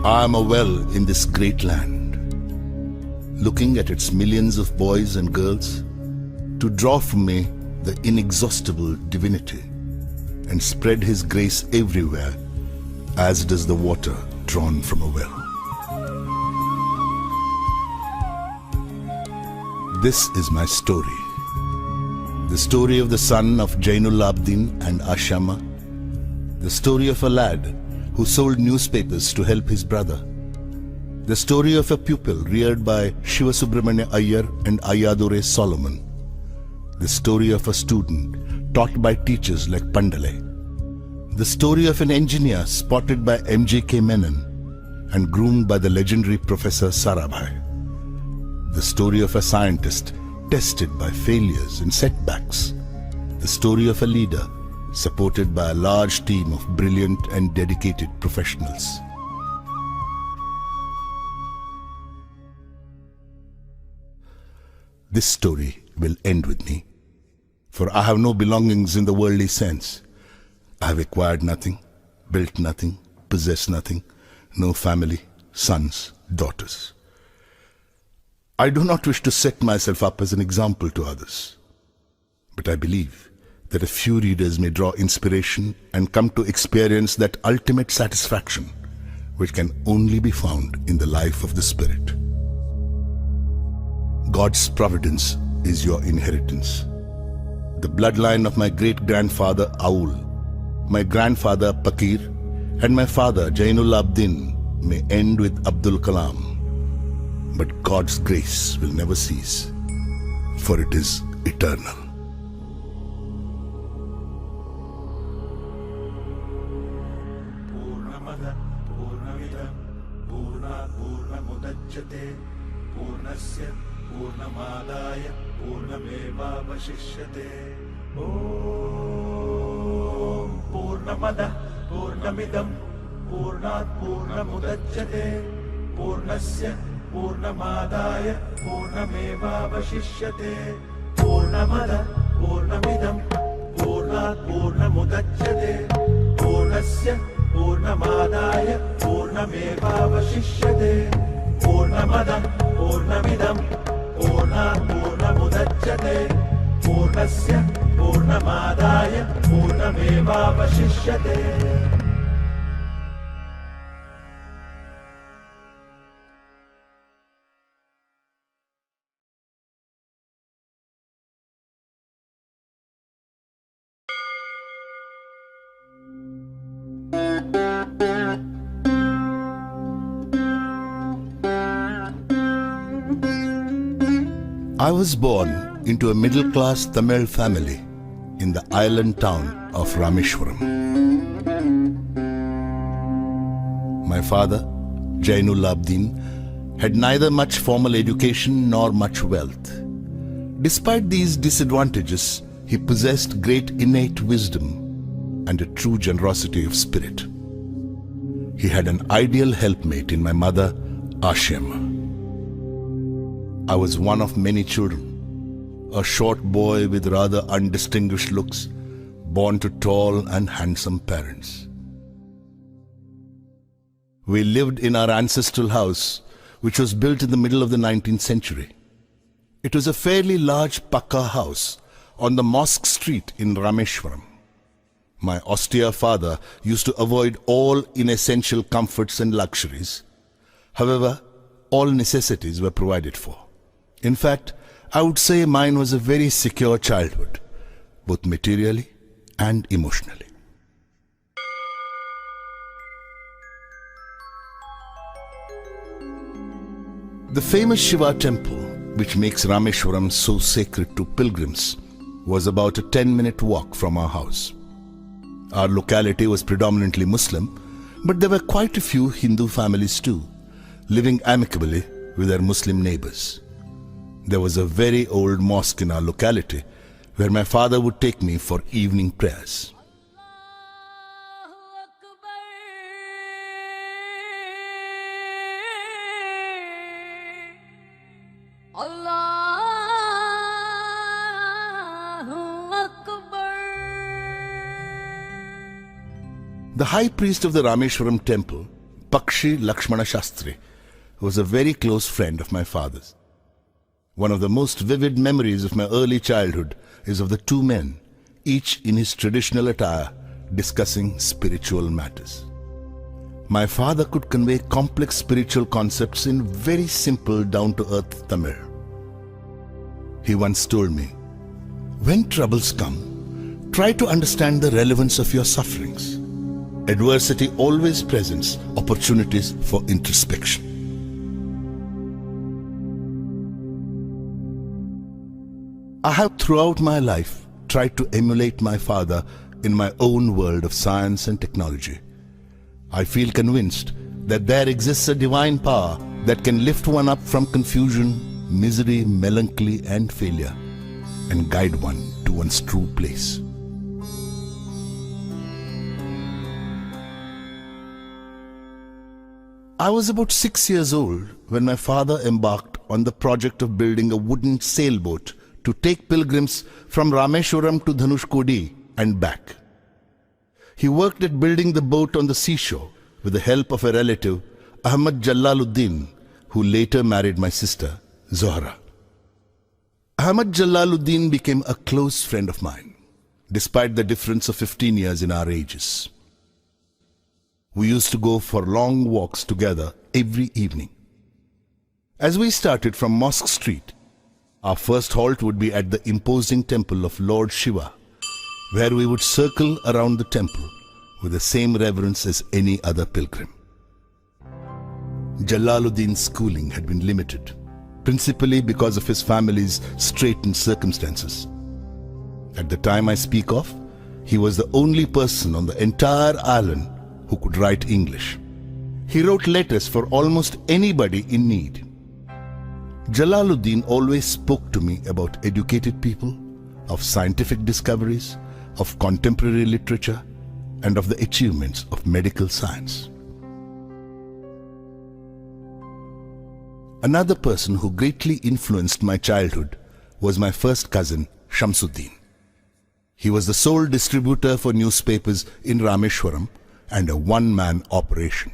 I am a well in this great land, looking at its millions of boys and girls to draw from me the inexhaustible divinity and spread His grace everywhere, as does the water drawn from a well. This is my story. The story of the son of Jainul Abdin and Ashama. The story of a lad who sold newspapers to help his brother. The story of a pupil reared by Shiva Subramanya Iyer and Ayadore Solomon. The story of a student taught by teachers like Pandale. The story of an engineer spotted by M.J.K. Menon and groomed by the legendary Professor Sarabhai. The story of a scientist tested by failures and setbacks. The story of a leader supported by a large team of brilliant and dedicated professionals. This story will end with me, for I have no belongings in the worldly sense. I have acquired nothing, built nothing, possessed nothing, no family, sons, daughters. I do not wish to set myself up as an example to others, but I believe that a few readers may draw inspiration and come to experience that ultimate satisfaction which can only be found in the life of the Spirit. God's providence is your inheritance. The bloodline of my great-grandfather Aul, my grandfather Pakir, and my father Jainul Abdin may end with Abdul Kalam, but God's grace will never cease, for it is eternal. पूर्णस्य पूर्णमादाय पूर्णमेवावशिष्यते ॐ पूर्णमदः पूर्णमिदं पूर्णात् पूर्णमुदच्यते पूर्णस्य पूर्णमादाय पूर्णमेवावशिष्यते पूर्णमदः पूर्णमिदं पूर्णात् पूर्णमुदच्यते पूर्णस्य पूर्णमादाय पूर्णमेवावशिष्यते पूर्णमदः पूर्णमिदं पूर्णात् पूर्णमुदच्यते पूर्णस्य पूर्णमादाय पूर्णमेवावशिष्यते. I was born into a middle-class Tamil family in the island town of Rameshwaram. My father, Jainul Abdin, had neither much formal education nor much wealth. Despite these disadvantages, he possessed great innate wisdom and a true generosity of spirit. He had an ideal helpmate in my mother, Ashima. I was one of many children, a short boy with rather undistinguished looks, born to tall and handsome parents. We lived in our ancestral house, which was built in the middle of the 19th century. It was a fairly large Pakka house on the Mosque Street in Rameshwaram. My austere father used to avoid all inessential comforts and luxuries. However, all necessities were provided for. In fact, I would say mine was a very secure childhood, both materially and emotionally. The famous Shiva temple, which makes Rameshwaram so sacred to pilgrims, was about a 10-minute walk from our house. Our locality was predominantly Muslim, but there were quite a few Hindu families too, living amicably with their Muslim neighbors. There was a very old mosque in our locality where my father would take me for evening prayers. The high priest of the Rameshwaram temple, Pakshi Lakshmana Shastri, was a very close friend of my father's. One of the most vivid memories of my early childhood is of the two men, each in his traditional attire, discussing spiritual matters. My father could convey complex spiritual concepts in very simple, down-to-earth Tamil. He once told me, "When troubles come, try to understand the relevance of your sufferings. Adversity always presents opportunities for introspection." I have throughout my life tried to emulate my father in my own world of science and technology. I feel convinced that there exists a divine power that can lift one up from confusion, misery, melancholy and failure and guide one to one's true place. I was about 6 years old when my father embarked on the project of building a wooden sailboat to take pilgrims from Rameshwaram to Dhanushkodi and back. He worked at building the boat on the seashore with the help of a relative, Ahmad Jalaluddin, who later married my sister, Zohra. Ahmad Jalaluddin became a close friend of mine, despite the difference of 15 years in our ages. We used to go for long walks together every evening. As we started from Mosque Street, our first halt would be at the imposing temple of Lord Shiva, where we would circle around the temple with the same reverence as any other pilgrim. Jalaluddin's schooling had been limited, principally because of his family's straitened circumstances. At the time I speak of, he was the only person on the entire island who could write English. He wrote letters for almost anybody in need. Jalaluddin always spoke to me about educated people, of scientific discoveries, of contemporary literature, and of the achievements of medical science. Another person who greatly influenced my childhood was my first cousin, Shamsuddin. He was the sole distributor for newspapers in Rameshwaram and a one-man operation.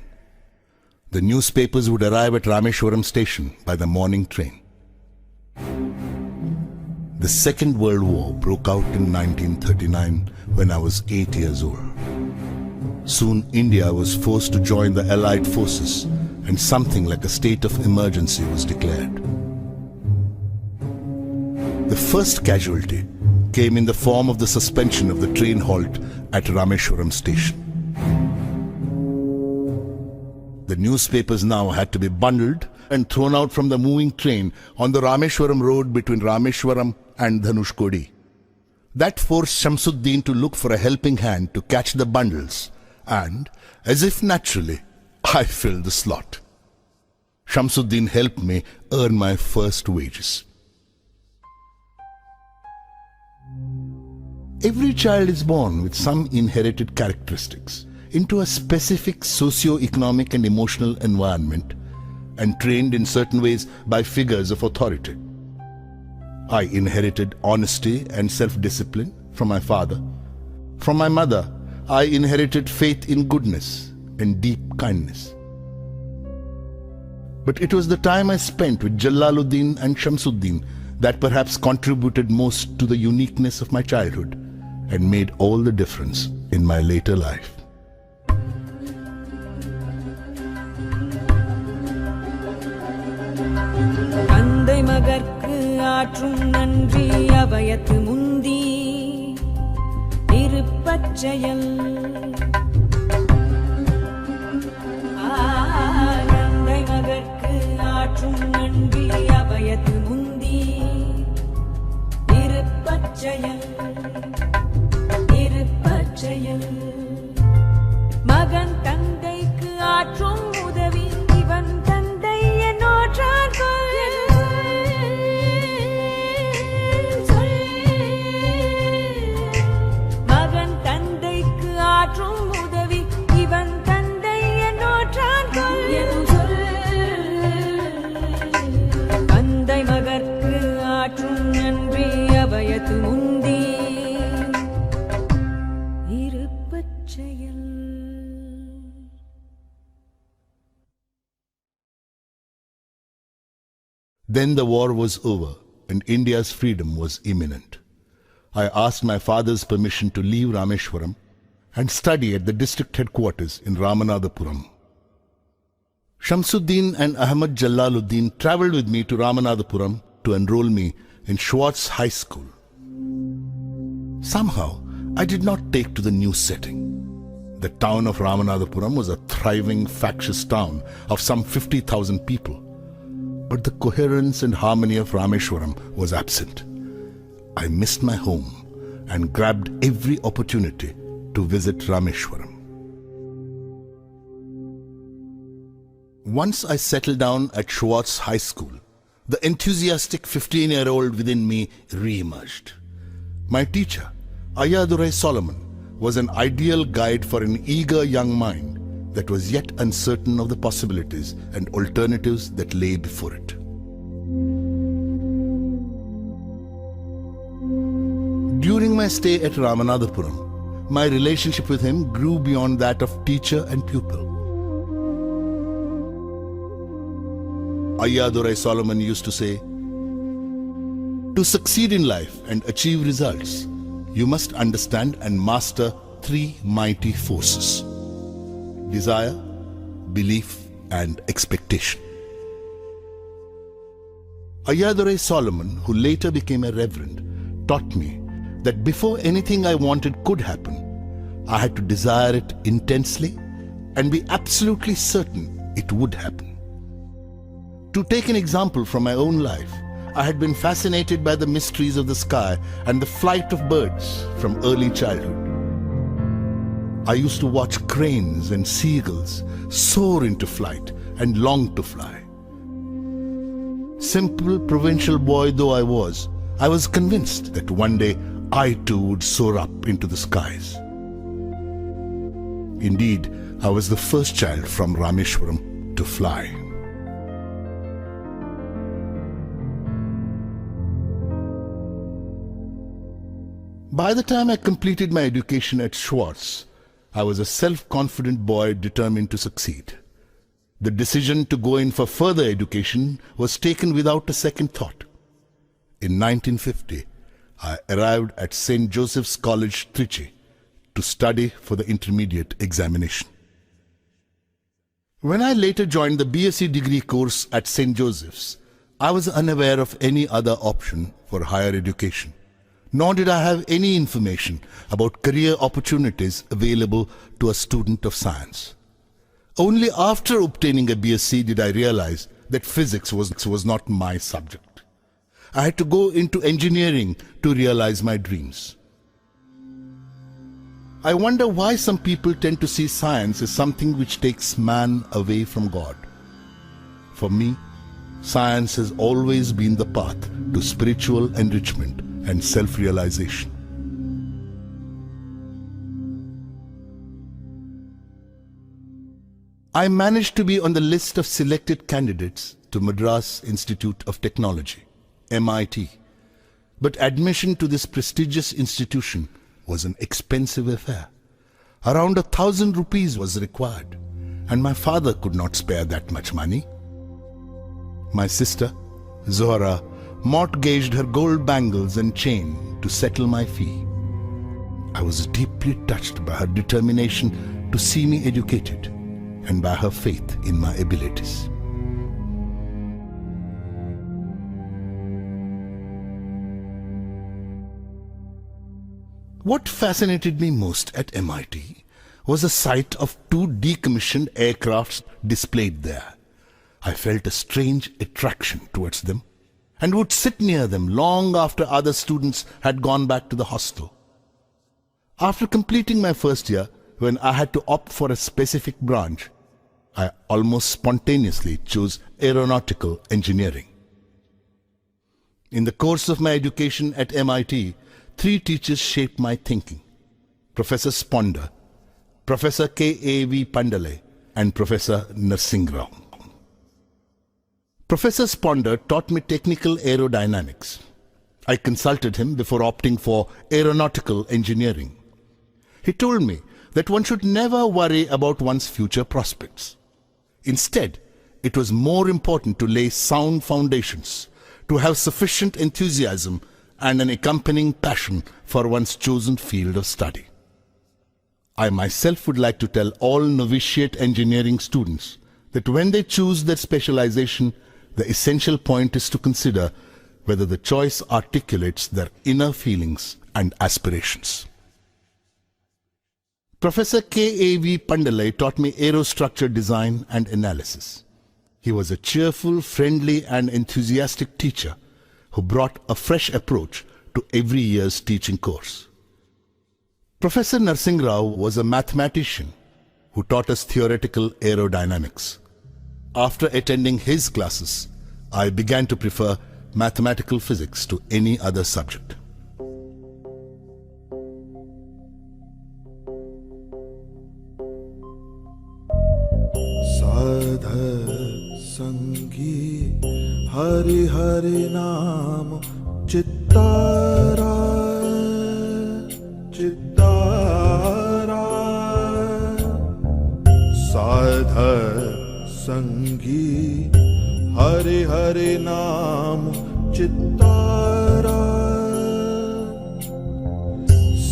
The newspapers would arrive at Rameshwaram station by the morning train. The Second World War broke out in 1939 when I was 8 years old. Soon India was forced to join the Allied forces and something like a state of emergency was declared. The first casualty came in the form of the suspension of the train halt at Rameshwaram station. The newspapers now had to be bundled and thrown out from the moving train on the Rameshwaram road between Rameshwaram and Dhanushkodi. That forced Shamsuddin to look for a helping hand to catch the bundles, and, as if naturally, I filled the slot. Shamsuddin helped me earn my first wages. Every child is born with some inherited characteristics into a specific socio-economic and emotional environment and trained in certain ways by figures of authority. I inherited honesty and self-discipline from my father. From my mother, I inherited faith in goodness and deep kindness. But it was the time I spent with Jalaluddin and Shamsuddin that perhaps contributed most to the uniqueness of my childhood and made all the difference in my later life. தந்தை மகற்கு ஆற்றும் நன்றி அபயத்து முந்தி இருப்பச்செயல் தந்தை மகற்கு ஆற்றும் நன்றி அபயத்து முந்தி இருப்பச்செயல் இருப்பச்செயல் மகன் தந்தைக்கு ஆற்றும் உதவி இவன் தந்தை என்னோற்றார் மகன் தந்தைக்கு ஆற்றும் உதவி இவன் தந்தை என்னோற்றார் தந்தை மகற்கு ஆற்றும் நன்றி அபயத்து முந்தி இருப்பச்செயல். Then the war was over and India's freedom was imminent. I asked my father's permission to leave Rameshwaram and study at the district headquarters in Ramanathapuram. Shamsuddin and Ahmad Jalaluddin travelled with me to Ramanathapuram to enroll me in Schwartz High School. Somehow, I did not take to the new setting. The town of Ramanathapuram was a thriving, factious town of some 50,000 people. But the coherence and harmony of Rameshwaram was absent. I missed my home and grabbed every opportunity to visit Rameshwaram. Once I settled down at Schwartz High School, the enthusiastic 15-year-old within me re-emerged. My teacher, Ayadurai Solomon, was an ideal guide for an eager young mind that was yet uncertain of the possibilities and alternatives that lay before it. During my stay at Ramanathapuram, my relationship with him grew beyond that of teacher and pupil. Ayadurai Solomon used to say, "To succeed in life and achieve results, you must understand and master three mighty forces: desire, belief, and expectation." Ayadurai Solomon, who later became a reverend, taught me that before anything I wanted could happen, I had to desire it intensely and be absolutely certain it would happen. To take an example from my own life, I had been fascinated by the mysteries of the sky and the flight of birds from early childhood. I used to watch cranes and seagulls soar into flight and long to fly. Simple provincial boy though I was convinced that one day I too would soar up into the skies. Indeed, I was the first child from Rameshwaram to fly. By the time I completed my education at Schwartz, I was a self-confident boy determined to succeed. The decision to go in for further education was taken without a second thought. In 1950, I arrived at St. Joseph's College, Trichy, to study for the intermediate examination. When I later joined the BSc degree course at St. Joseph's, I was unaware of any other option for higher education. Nor did I have any information about career opportunities available to a student of science. Only after obtaining a BSc did I realize that physics was not my subject. I had to go into engineering to realize my dreams. I wonder why some people tend to see science as something which takes man away from God. For me, science has always been the path to spiritual enrichment and self-realization. I managed to be on the list of selected candidates to Madras Institute of Technology, MIT. But admission to this prestigious institution was an expensive affair. Around 1,000 rupees was required, and my father could not spare that much money. My sister, Zohra, mortgaged her gold bangles and chain to settle my fee. I was deeply touched by her determination to see me educated and by her faith in my abilities. What fascinated me most at MIT was the sight of two decommissioned aircrafts displayed there. I felt a strange attraction towards them and would sit near them long after other students had gone back to the hostel. After completing my first year, when I had to opt for a specific branch, I almost spontaneously chose aeronautical engineering. In the course of my education at MIT, 3 teachers shaped my thinking: Professor Sponder, Professor K.A.V. Pandale, and Professor Narsingrao. Professor Sponder taught me technical aerodynamics. I consulted him before opting for aeronautical engineering. He told me that one should never worry about one's future prospects. Instead, it was more important to lay sound foundations, to have sufficient enthusiasm and an accompanying passion for one's chosen field of study. I myself would like to tell all novitiate engineering students that when they choose their specialization, the essential point is to consider whether the choice articulates their inner feelings and aspirations. Professor K.A.V. Pandalai taught me aerostructure design and analysis. He was a cheerful, friendly and enthusiastic teacher who brought a fresh approach to every year's teaching course. Professor Narsingh Rao was a mathematician who taught us theoretical aerodynamics. After attending his classes, I began to prefer mathematical physics to any other subject. Sadha Sangi Hari Hari Naam Chittara Chittara Sadha Sangi Hari Hari Naam Chittara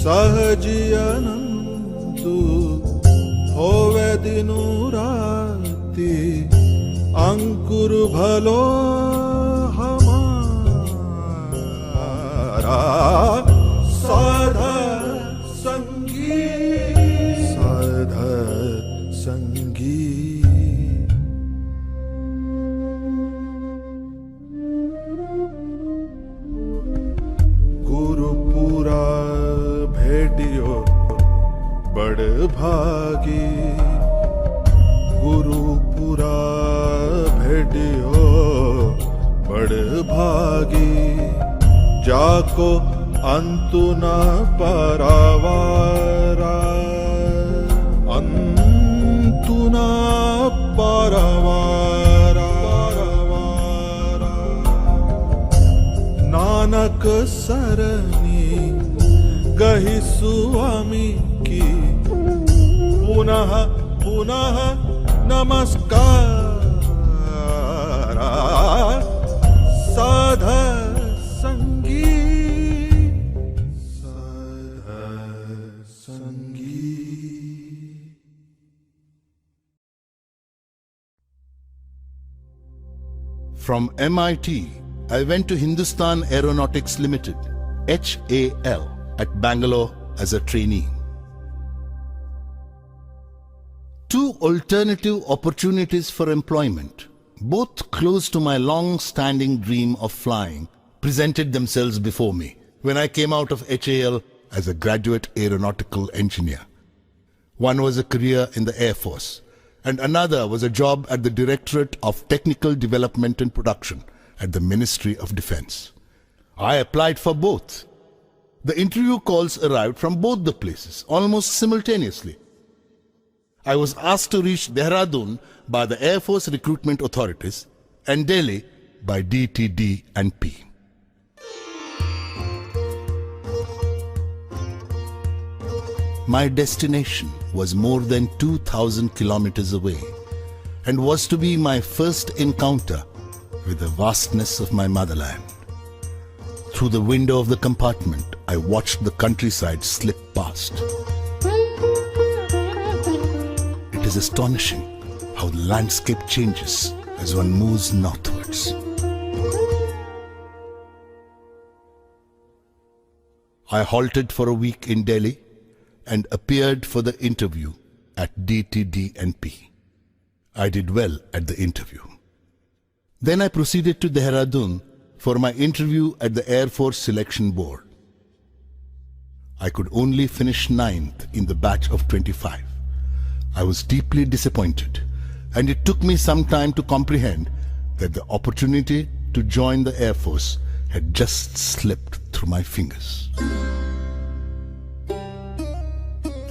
Sahaji Anandu Hove Dinu Rati Ankur Bhalo Hamara Sadha Sangi Sadha Sangi Gurupura Bhediyo Bad Bhagi Gurupura Bhediyo Bad Bhagi Jako Antuna Paravara Antuna Paravara Nanak Sarani Gahi Swami Ki Punaha Punaha Namaskara Sadha From MIT, I went to Hindustan Aeronautics Limited, HAL, at Bangalore as a trainee. Two alternative opportunities for employment, both close to my long-standing dream of flying, presented themselves before me when I came out of HAL as a graduate aeronautical engineer. One was a career in the Air Force, and another was a job at the Directorate of Technical Development and Production at the Ministry of Defense. I applied for both. The interview calls arrived from both the places almost simultaneously. I was asked to reach Dehradun by the Air Force recruitment authorities and Delhi by DTD and P. My destination was more than 2,000 kilometers away and was to be my first encounter with the vastness of my motherland. Through the window of the compartment, I watched the countryside slip past. It is astonishing how the landscape changes as one moves northwards. I halted for a week in Delhi and appeared for the interview at DTD&P. I did well at the interview. Then I proceeded to Dehradun for my interview at the Air Force Selection Board. I could only finish 9th in the batch of 25. I was deeply disappointed, and it took me some time to comprehend that the opportunity to join the Air Force had just slipped through my fingers.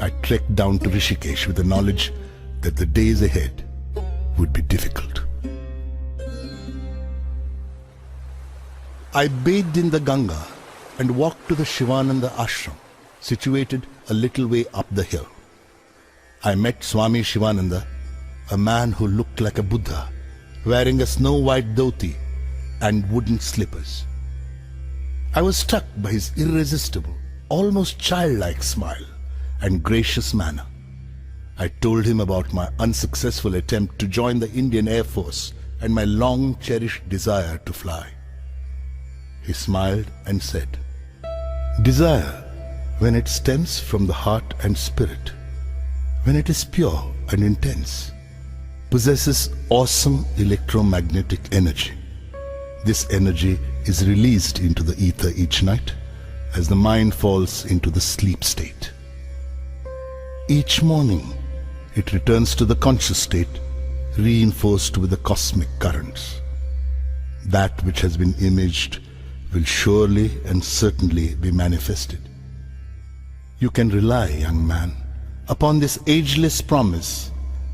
I trekked down to Rishikesh with the knowledge that the days ahead would be difficult. I bathed in the Ganga and walked to the Shivananda ashram, situated a little way up the hill. I met Swami Shivananda, a man who looked like a Buddha wearing a snow-white dhoti and wooden slippers. I was struck by his irresistible, almost childlike smile and gracious manner. I told him about my unsuccessful attempt to join the Indian Air Force and my long-cherished desire to fly. He smiled and said, "Desire, when it stems from the heart and spirit, when it is pure and intense, possesses awesome electromagnetic energy. This energy is released into the ether each night as the mind falls into the sleep state. Each morning, it returns to the conscious state, reinforced with the cosmic currents. That which has been imaged will surely and certainly be manifested. You can rely, young man, upon this ageless promise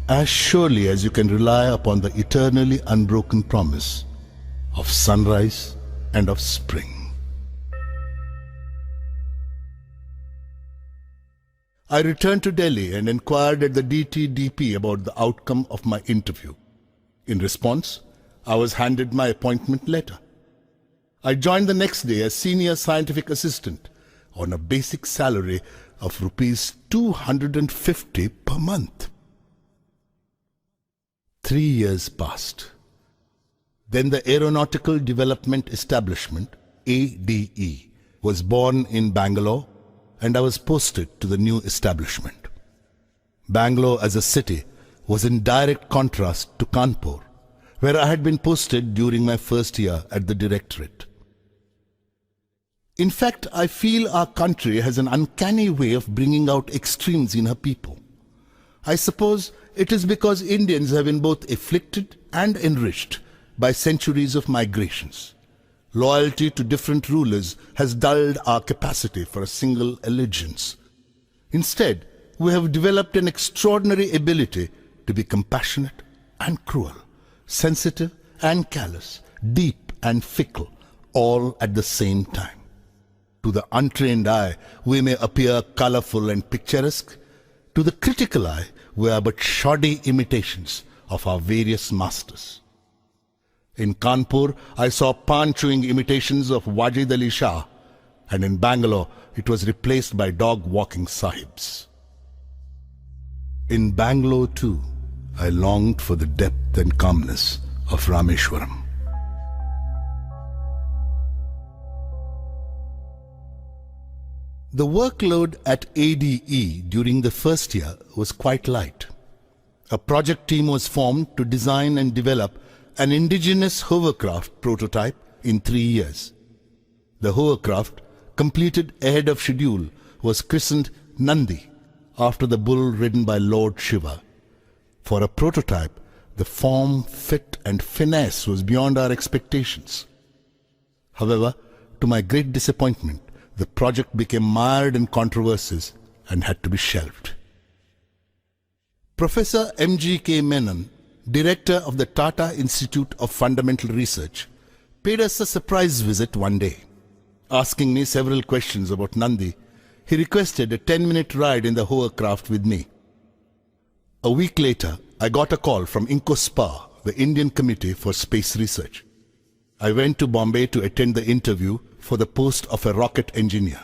as surely as you can rely upon the eternally unbroken promise of sunrise and of spring." I returned to Delhi and inquired at the DTDP about the outcome of my interview. In response, I was handed my appointment letter. I joined the next day as senior scientific assistant on a basic salary of rupees 250 per month. 3 years passed. Then the Aeronautical Development Establishment, ADE, was born in Bangalore, and I was posted to the new establishment. Bangalore as a city was in direct contrast to Kanpur, where I had been posted during my first year at the directorate. In fact, I feel our country has an uncanny way of bringing out extremes in her people. I suppose it is because Indians have been both afflicted and enriched by centuries of migrations. Loyalty to different rulers has dulled our capacity for a single allegiance. Instead, we have developed an extraordinary ability to be compassionate and cruel, sensitive and callous, deep and fickle, all at the same time. To the untrained eye, we may appear colorful and picturesque. To the critical eye, we are but shoddy imitations of our various masters. In Kanpur, I saw pan-chewing imitations of Wajid Ali Shah, and in Bangalore, it was replaced by dog-walking sahibs. In Bangalore, too, I longed for the depth and calmness of Rameshwaram. The workload at ADE during the first year was quite light. A project team was formed to design and develop an indigenous hovercraft prototype in 3 years. The hovercraft, completed ahead of schedule, was christened Nandi, after the bull ridden by Lord Shiva. For a prototype, the form, fit and finesse was beyond our expectations. However, to my great disappointment, the project became mired in controversies and had to be shelved. Professor M.G.K. Menon, director of the Tata Institute of Fundamental Research, paid us a surprise visit one day. Asking me several questions about Nandi, he requested a 10-minute ride in the hovercraft with me. A week later, I got a call from INCOSPA, the Indian Committee for Space Research. I went to Bombay to attend the interview for the post of a rocket engineer.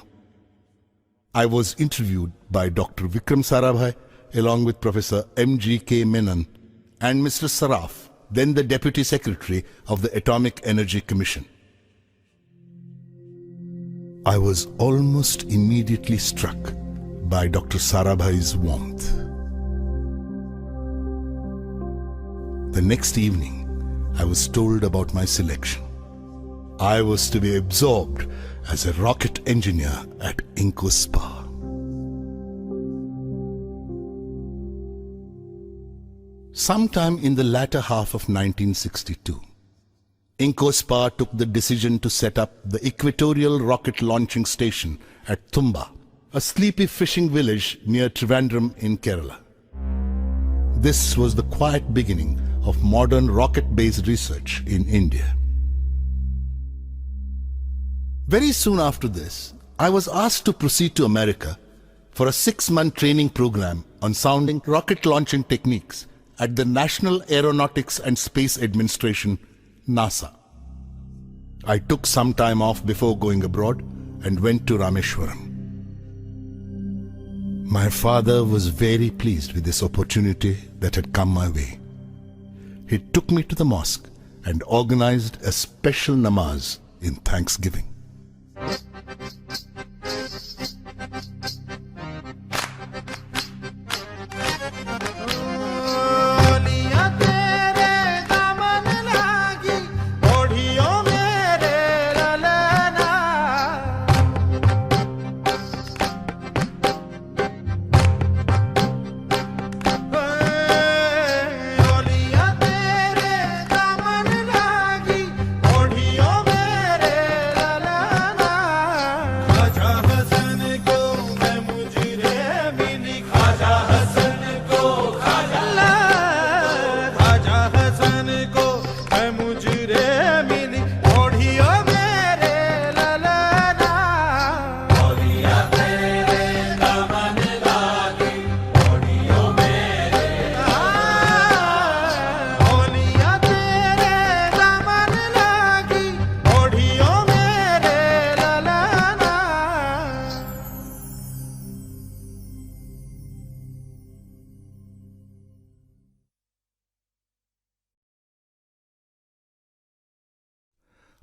I was interviewed by Dr. Vikram Sarabhai along with Professor M.G.K. Menon and Mr. Saraf, then the Deputy Secretary of the Atomic Energy Commission. I was almost immediately struck by Dr. Sarabhai's warmth. The next evening, I was told about my selection. I was to be absorbed as a rocket engineer at INCOSPA. Sometime in the latter half of 1962, INCOSPA took the decision to set up the Equatorial Rocket Launching Station at Thumba, a sleepy fishing village near Trivandrum in Kerala. This was the quiet beginning of modern rocket-based research in India. Very soon after this, I was asked to proceed to America for a 6-month training program on sounding rocket launching techniques at the National Aeronautics and Space Administration, NASA. I took some time off before going abroad and went to Rameshwaram. My father was very pleased with this opportunity that had come my way. He took me to the mosque and organized a special namaz in thanksgiving.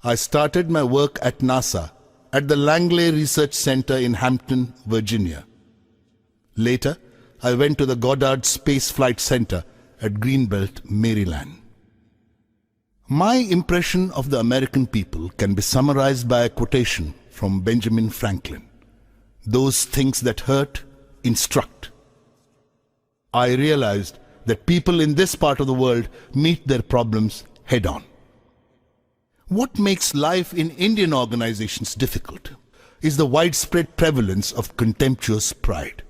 I started my work at NASA at the Langley Research Center in Hampton, Virginia. Later, I went to the Goddard Space Flight Center at Greenbelt, Maryland. My impression of the American people can be summarized by a quotation from Benjamin Franklin. Those things that hurt instruct. I realized that people in this part of the world meet their problems head-on. What makes life in Indian organizations difficult is the widespread prevalence of contemptuous pride.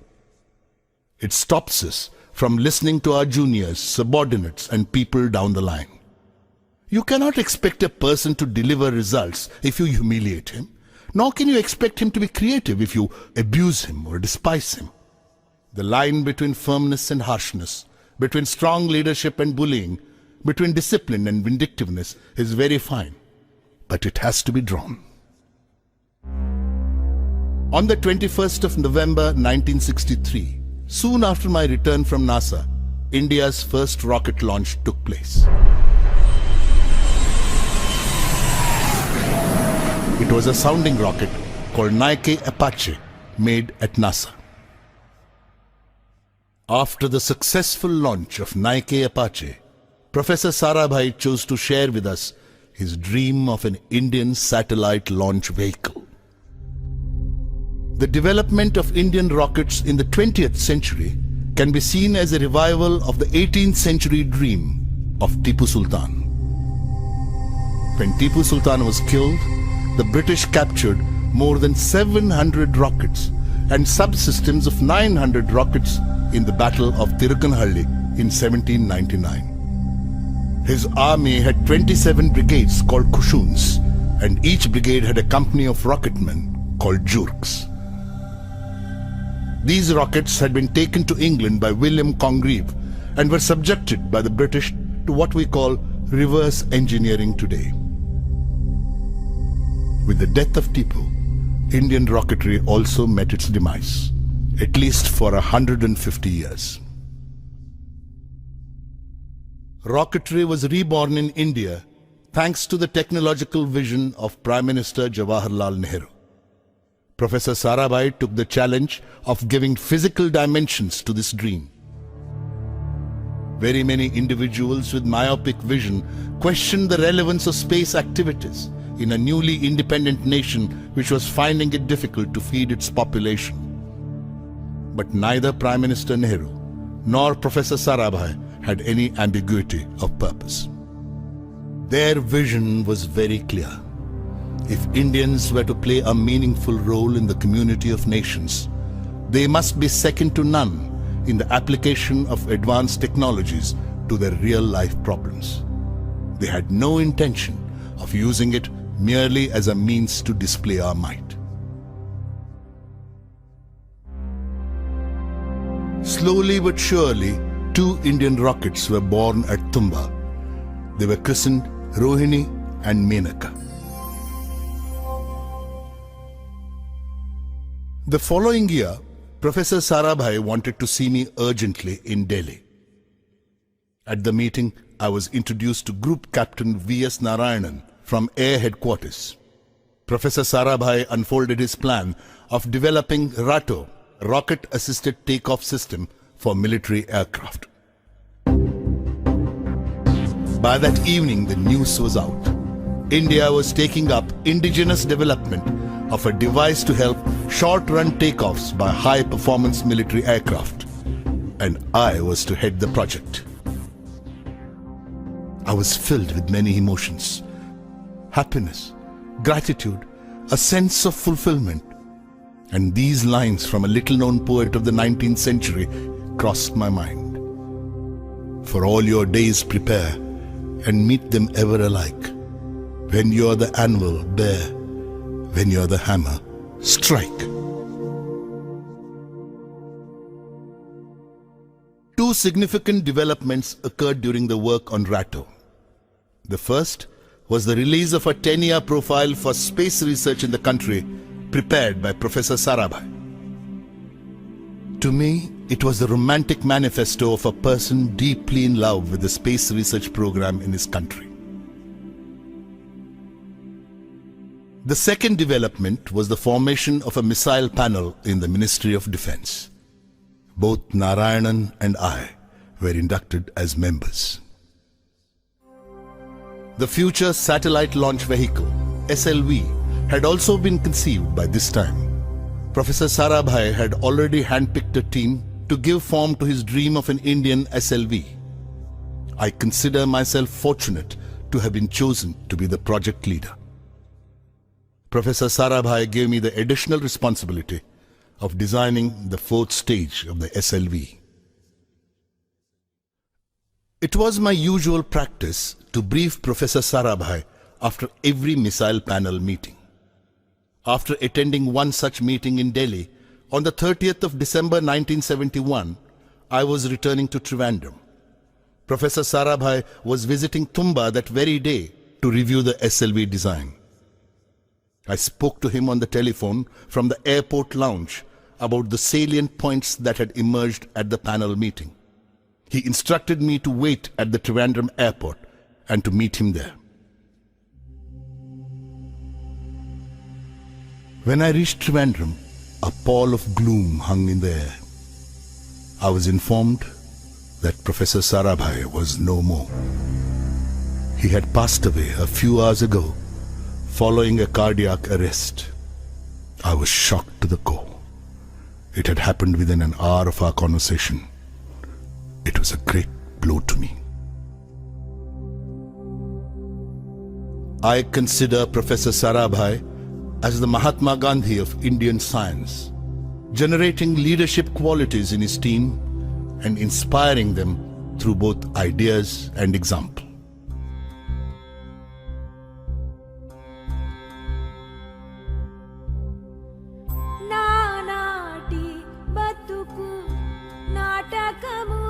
It stops us from listening to our juniors, subordinates, and people down the line. You cannot expect a person to deliver results if you humiliate him, nor can you expect him to be creative if you abuse him or despise him. The line between firmness and harshness, between strong leadership and bullying, between discipline and vindictiveness is very fine. But it has to be drawn. On the 21st of November 1963, soon after my return from NASA, India's first rocket launch took place. It was a sounding rocket called Nike Apache, made at NASA. After the successful launch of Nike Apache, Professor Sarabhai chose to share with us his dream of an Indian satellite launch vehicle. The development of Indian rockets in the 20th century can be seen as a revival of the 18th century dream of Tipu Sultan. When Tipu Sultan was killed, the British captured more than 700 rockets and subsystems of 900 rockets in the Battle of Tirukkanhalli in 1799. His army had 27 brigades called Kushuns, and each brigade had a company of rocketmen called Jurks. These rockets had been taken to England by William Congreve and were subjected by the British to what we call reverse engineering today. With the death of Tipu, Indian rocketry also met its demise, at least for 150 years. Rocketry was reborn in India thanks to the technological vision of Prime Minister Jawaharlal Nehru. Professor Sarabhai took the challenge of giving physical dimensions to this dream. Very many individuals with myopic vision questioned the relevance of space activities in a newly independent nation which was finding it difficult to feed its population. But neither Prime Minister Nehru nor Professor Sarabhai had any ambiguity of purpose. Their vision was very clear. If Indians were to play a meaningful role in the community of nations, they must be second to none in the application of advanced technologies to their real-life problems. They had no intention of using it merely as a means to display our might. Slowly but surely, 2 Indian rockets were born at Tumba. They were christened Rohini and Menaka. The following year, Professor Sarabhai wanted to see me urgently in Delhi. At the meeting, I was introduced to Group Captain V.S. Narayanan from Air Headquarters. Professor Sarabhai unfolded his plan of developing RATO, Rocket-Assisted Takeoff System, for military aircraft. By that evening, the news was out. India was taking up indigenous development of a device to help short-run takeoffs by high-performance military aircraft, and I was to head the project. I was filled with many emotions: happiness, gratitude, a sense of fulfillment. And these lines from a little-known poet of the 19th century crossed my mind. For all your days prepare, and meet them ever alike. When you're the anvil, bear. When you're the hammer, strike. 2 significant developments occurred during the work on RATO. The first was the release of a 10-year profile for space research in the country, prepared by Professor Sarabhai. To me, it was the romantic manifesto of a person deeply in love with the space research program in his country. The second development was the formation of a missile panel in the Ministry of Defence. Both Narayanan and I were inducted as members. The Future Satellite Launch Vehicle, SLV, had also been conceived by this time. Professor Sarabhai had already handpicked a team to give form to his dream of an Indian SLV. I consider myself fortunate to have been chosen to be the project leader. Professor Sarabhai gave me the additional responsibility of designing the 4th stage of the SLV. It was my usual practice to brief Professor Sarabhai after every missile panel meeting. After attending one such meeting in Delhi, on the 30th of December 1971, I was returning to Trivandrum. Professor Sarabhai was visiting Tumba that very day to review the SLV design. I spoke to him on the telephone from the airport lounge about the salient points that had emerged at the panel meeting. He instructed me to wait at the Trivandrum airport and to meet him there. When I reached Trivandrum, a pall of gloom hung in the air. I was informed that Professor Sarabhai was no more. He had passed away a few hours ago following a cardiac arrest. I was shocked to the core. It had happened within an hour of our conversation. It was a great blow to me. I consider Professor Sarabhai as the Mahatma Gandhi of Indian science, generating leadership qualities in his team and inspiring them through both ideas and example. Nanati batuku natakamu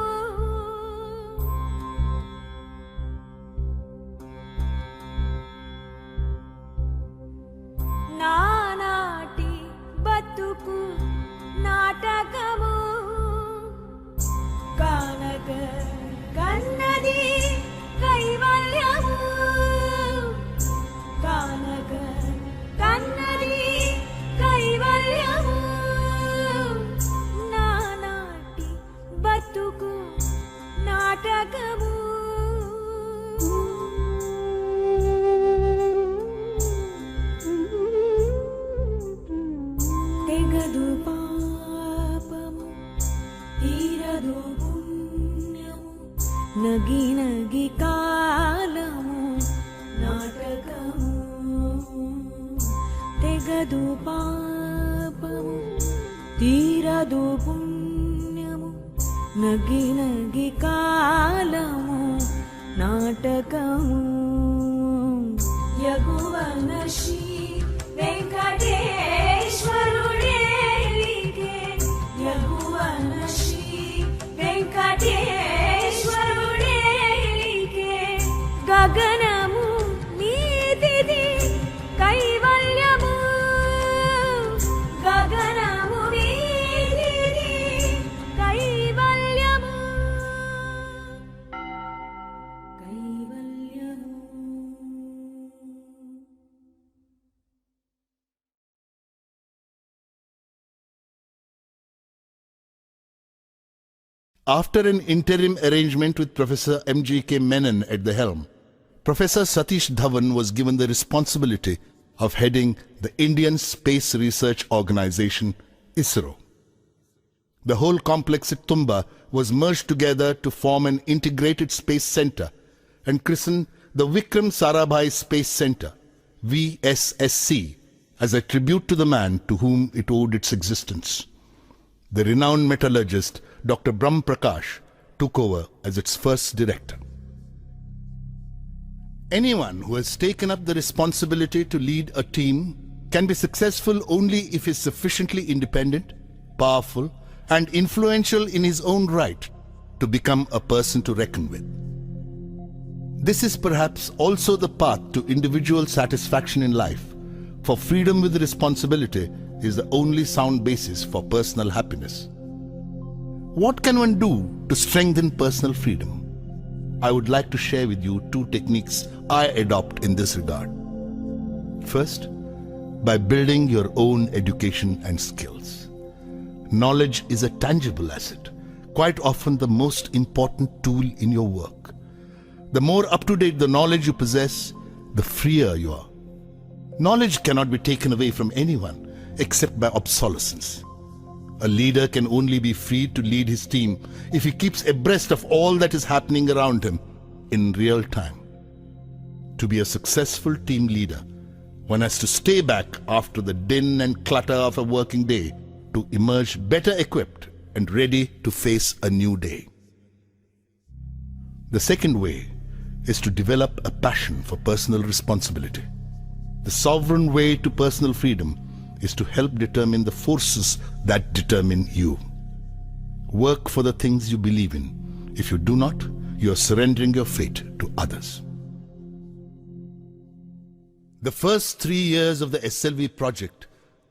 Nanati batuku natakamu Kanaga kannadi kaivalyamu Kanaga kannadi kaivalyamu Nanati batuku natakamu Tegadu papamu Tiradu punyamu Nagi nagi kalamu Natakamu Tegadu papamu Tiradu punyamu Nagi nagi kalamu Natakamu Yaguvanashi Venkateshwarude Yaguvanashi Venkateshwarude After an interim arrangement with Professor M.G.K. Menon at the helm, Professor Satish Dhawan was given the responsibility of heading the Indian Space Research Organization, ISRO. The whole complex at Tumba was merged together to form an integrated space center and christened the Vikram Sarabhai Space Centre, VSSC, as a tribute to the man to whom it owed its existence. The renowned metallurgist Dr. Brahm Prakash took over as its first director. Anyone who has taken up the responsibility to lead a team can be successful only if he is sufficiently independent, powerful, and influential in his own right to become a person to reckon with. This is perhaps also the path to individual satisfaction in life, for freedom with responsibility is the only sound basis for personal happiness. What can one do to strengthen personal freedom? I would like to share with you two techniques I adopt in this regard. First, by building your own education and skills. Knowledge is a tangible asset, quite often the most important tool in your work. The more up-to-date the knowledge you possess, the freer you are. Knowledge cannot be taken away from anyone except by obsolescence. A leader can only be free to lead his team if he keeps abreast of all that is happening around him in real time. To be a successful team leader, one has to stay back after the din and clutter of a working day to emerge better equipped and ready to face a new day. The second way is to develop a passion for personal responsibility. The sovereign way to personal freedom is to help determine the forces that determine you. Work for the things you believe in. If you do not, you are surrendering your fate to others. The first 3 years of the SLV project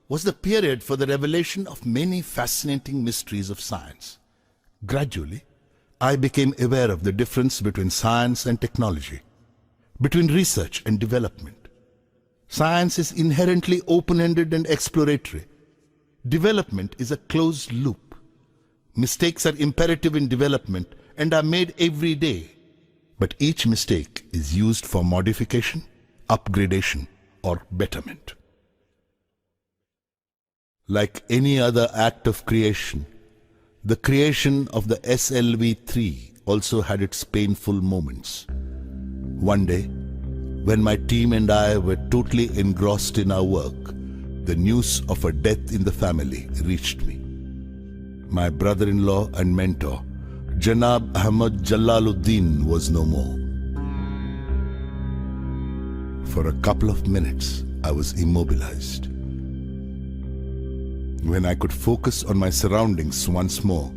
was the period for the revelation of many fascinating mysteries of science. Gradually, I became aware of the difference between science and technology, between research and development. Science is inherently open-ended and exploratory. Development is a closed loop. Mistakes are imperative in development and are made every day. But each mistake is used for modification, upgradation, or betterment. Like any other act of creation, the creation of the SLV-3 also had its painful moments. One day, when my team and I were totally engrossed in our work, the news of a death in the family reached me. My brother-in-law and mentor, Janab Ahmad Jalaluddin, was no more. For a couple of minutes, I was immobilized. When I could focus on my surroundings once more,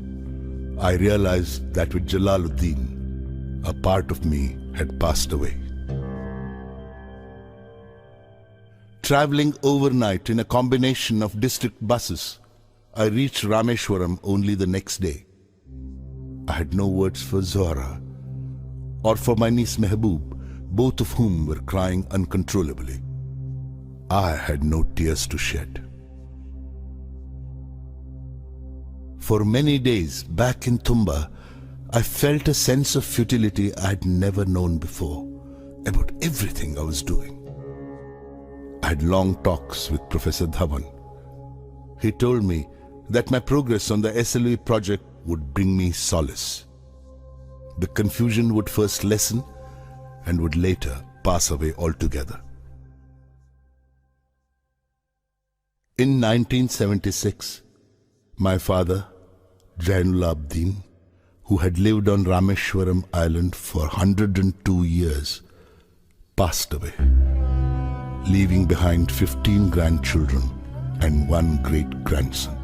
I realized that with Jalaluddin, a part of me had passed away. Traveling overnight in a combination of district buses, I reached Rameshwaram only the next day. I had no words for Zora or for my niece Mehboob, both of whom were crying uncontrollably. I had no tears to shed. For many days back in Tumba, I felt a sense of futility I had never known before about everything I was doing. I had long talks with Professor Dhawan. He told me that my progress on the SLV project would bring me solace. The confusion would first lessen and would later pass away altogether. In 1976, my father, Jainul Abdin, who had lived on Rameshwaram Island for 102 years, passed away, leaving behind 15 grandchildren and 1 great-grandson.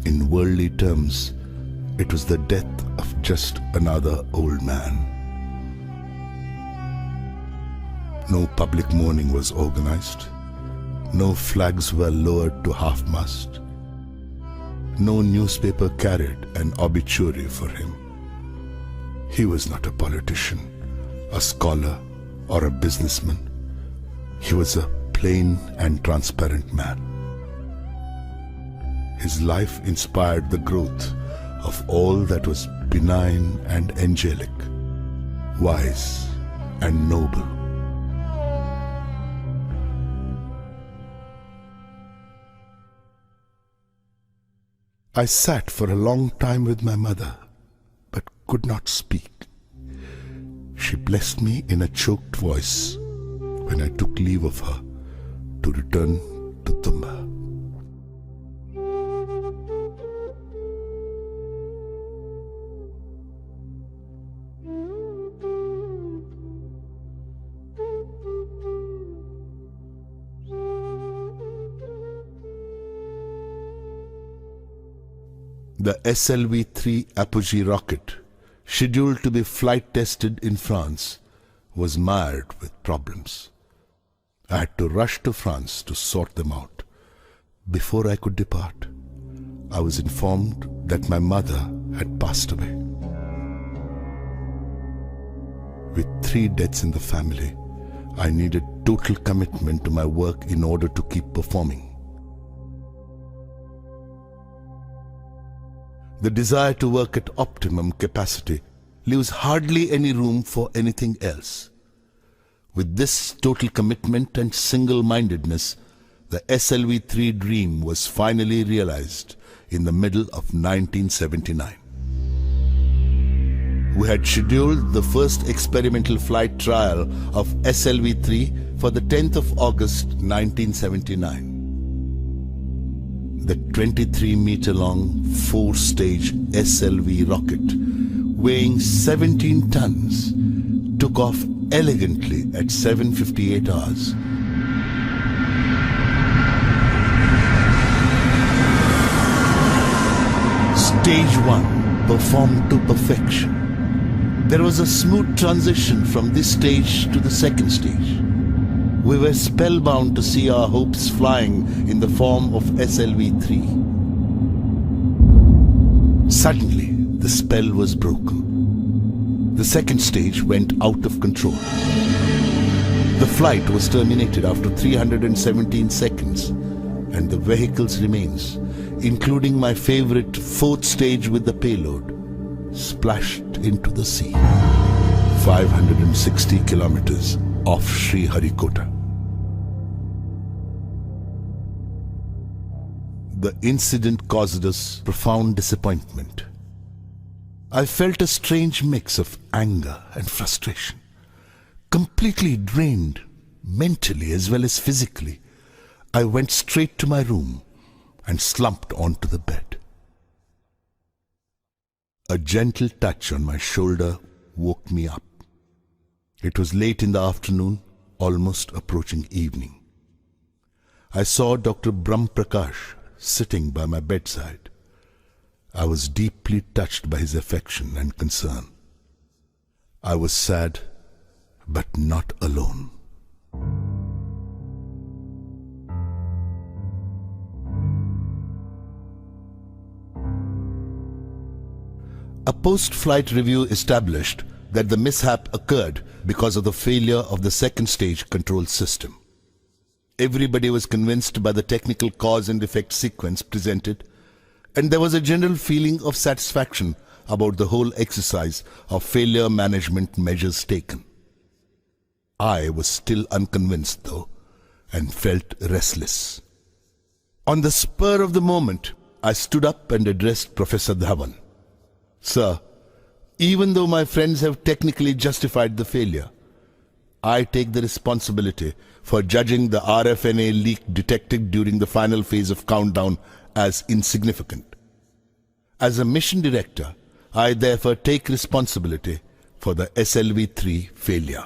In worldly terms, it was the death of just another old man. No public mourning was organized. No flags were lowered to half-mast. No newspaper carried an obituary for him. He was not a politician, a scholar, or a businessman. He was a plain and transparent man. His life inspired the growth of all that was benign and angelic, wise and noble. I sat for a long time with my mother, but could not speak. She blessed me in a choked voice when I took leave of her to return to Tumba. The SLV-3 Apogee rocket, scheduled to be flight tested in France, was mired with problems. I had to rush to France to sort them out. Before I could depart, I was informed that my mother had passed away. With 3 deaths in the family, I needed total commitment to my work in order to keep performing. The desire to work at optimum capacity leaves hardly any room for anything else. With this total commitment and single-mindedness, the SLV-3 dream was finally realized in the middle of 1979. We had scheduled the first experimental flight trial of SLV-3 for the 10th of August 1979. The 23-meter-long 4-stage SLV rocket, weighing 17 tons, took off elegantly at 7:58 hours. Stage 1 performed to perfection. There was a smooth transition from this stage to the second stage. We were spellbound to see our hopes flying in the form of SLV-3. Suddenly, the spell was broken. The second stage went out of control. The flight was terminated after 317 seconds, and the vehicle's remains, including my favorite 4th stage with the payload, splashed into the sea, 560 kilometers off Sriharikota. The incident caused us profound disappointment. I felt a strange mix of anger and frustration. Completely drained, mentally as well as physically, I went straight to my room and slumped onto the bed. A gentle touch on my shoulder woke me up. It was late in the afternoon, almost approaching evening. I saw Dr. Brahm Prakash sitting by my bedside. I was deeply touched by his affection and concern. I was sad, but not alone. A post-flight review established that the mishap occurred because of the failure of the second stage control system. Everybody was convinced by the technical cause and effect sequence presented, and there was a general feeling of satisfaction about the whole exercise of failure management measures taken. I was still unconvinced though, and felt restless. On the spur of the moment, I stood up and addressed Professor Dhawan. Sir, even though my friends have technically justified the failure, I take the responsibility for judging the RFNA leak detected during the final phase of countdown as insignificant. As a mission director, I therefore take responsibility for the SLV-3 failure.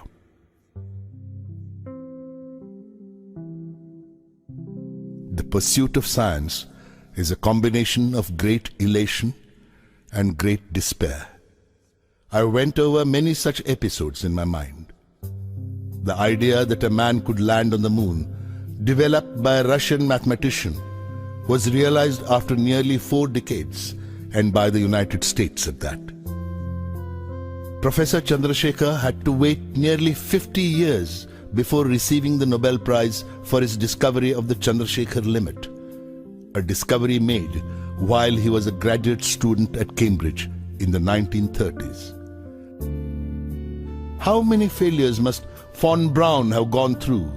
The pursuit of science is a combination of great elation and great despair. I went over many such episodes in my mind. The idea that a man could land on the moon, developed by a Russian mathematician, was realized after nearly 4 decades, and by the United States at that. Professor Chandrasekhar had to wait nearly 50 years before receiving the Nobel Prize for his discovery of the Chandrasekhar limit, a discovery made while he was a graduate student at Cambridge in the 1930s. How many failures must Von Braun have gone through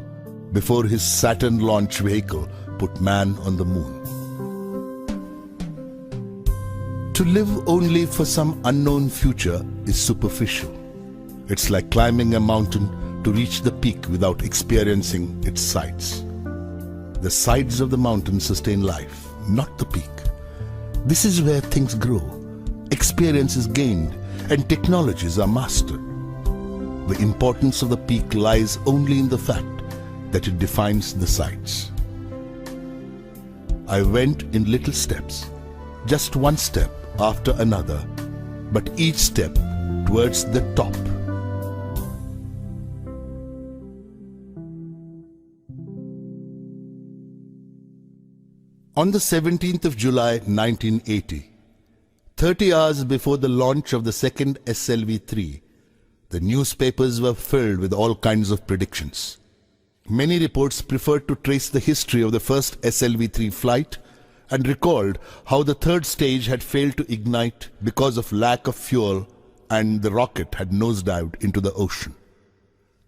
before his Saturn launch vehicle put man on the moon? To live only for some unknown future is superficial. It's like climbing a mountain to reach the peak without experiencing its sides. The sides of the mountain sustain life, not the peak. This is where things grow, experience is gained, and technologies are mastered. The importance of the peak lies only in the fact that it defines the sides. I went in little steps, just one step after another, but each step towards the top. On the 17th of July 1980, 30 hours before the launch of the second SLV-3, the newspapers were filled with all kinds of predictions. Many reports preferred to trace the history of the first SLV-3 flight and recalled how the third stage had failed to ignite because of lack of fuel and the rocket had nosedived into the ocean.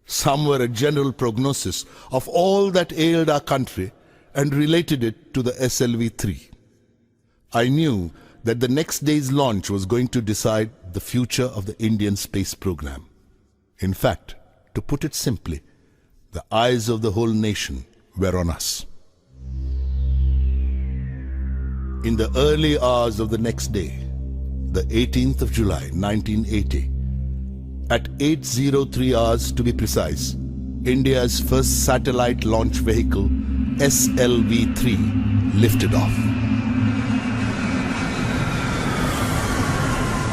Some were a general prognosis of all that ailed our country and related it to the SLV-3. I knew that the next day's launch was going to decide the future of the Indian space program. In fact, to put it simply, the eyes of the whole nation were on us. In the early hours of the next day, the 18th of July 1980, at 8:03 hours to be precise, India's first satellite launch vehicle, SLV-3, lifted off.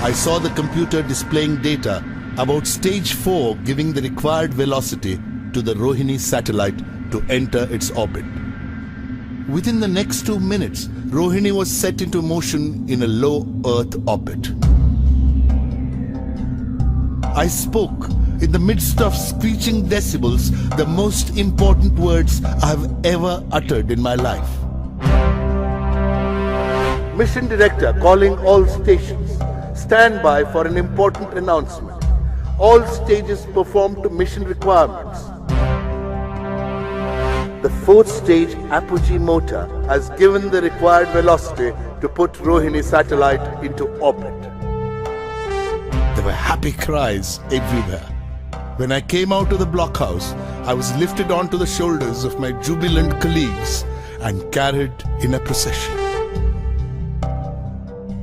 I saw the computer displaying data about stage 4 giving the required velocity to the Rohini satellite to enter its orbit. Within the next 2 minutes, Rohini was set into motion in a low Earth orbit. I spoke in the midst of screeching decibels the most important words I have ever uttered in my life. Mission Director calling all stations. Stand by for an important announcement. All stages perform to mission requirements. The fourth stage apogee motor has given the required velocity to put Rohini satellite into orbit. There were happy cries everywhere. When I came out of the blockhouse, I was lifted onto the shoulders of my jubilant colleagues and carried in a procession.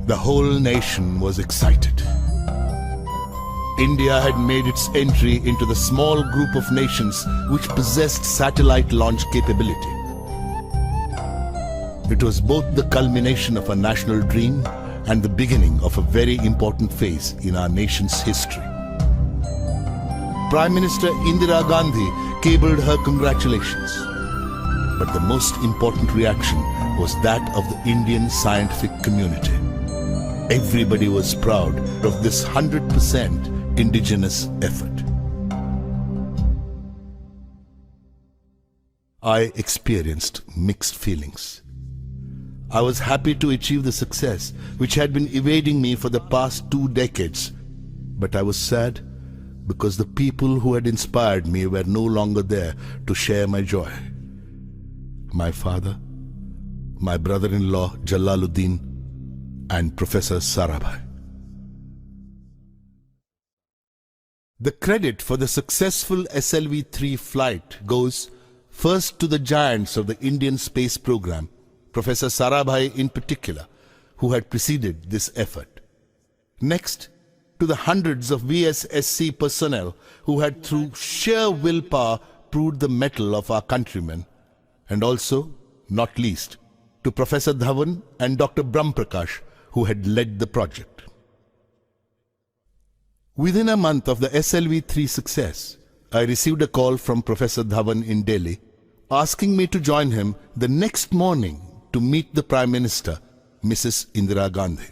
The whole nation was excited. India had made its entry into the small group of nations which possessed satellite launch capability. It was both the culmination of a national dream and the beginning of a very important phase in our nation's history. Prime Minister Indira Gandhi cabled her congratulations. But the most important reaction was that of the Indian scientific community. Everybody was proud of this 100% indigenous effort. I experienced mixed feelings. I was happy to achieve the success which had been evading me for the past 2 decades, but I was sad because the people who had inspired me were no longer there to share my joy. My father, my brother-in-law Jalaluddin, and Professor Sarabhai. The credit for the successful SLV-3 flight goes first to the giants of the Indian space program, Professor Sarabhai in particular, who had preceded this effort. Next, to the hundreds of VSSC personnel who had through sheer willpower proved the mettle of our countrymen, and also, not least, to Professor Dhawan and Dr. Brahmprakash, who had led the project. Within a month of the SLV-3 success, I received a call from Professor Dhawan in Delhi, asking me to join him the next morning to meet the Prime Minister, Mrs. Indira Gandhi.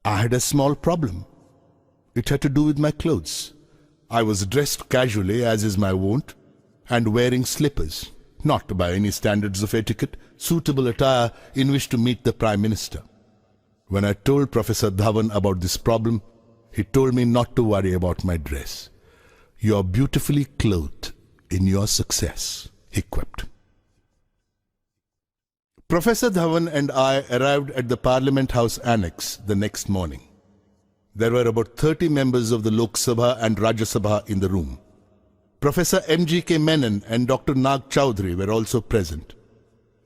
I had a small problem. It had to do with my clothes. I was dressed casually, as is my wont, and wearing slippers. not by any standards of etiquette, suitable attire in which to meet the Prime Minister. When I told Professor Dhawan about this problem, he told me not to worry about my dress. "You are beautifully clothed in your success," he quipped. Professor Dhawan and I arrived at the Parliament House Annex the next morning. There were about 30 members of the Lok Sabha and Rajya Sabha in the room. Professor M.G.K. Menon and Dr. Nag Chowdhury were also present.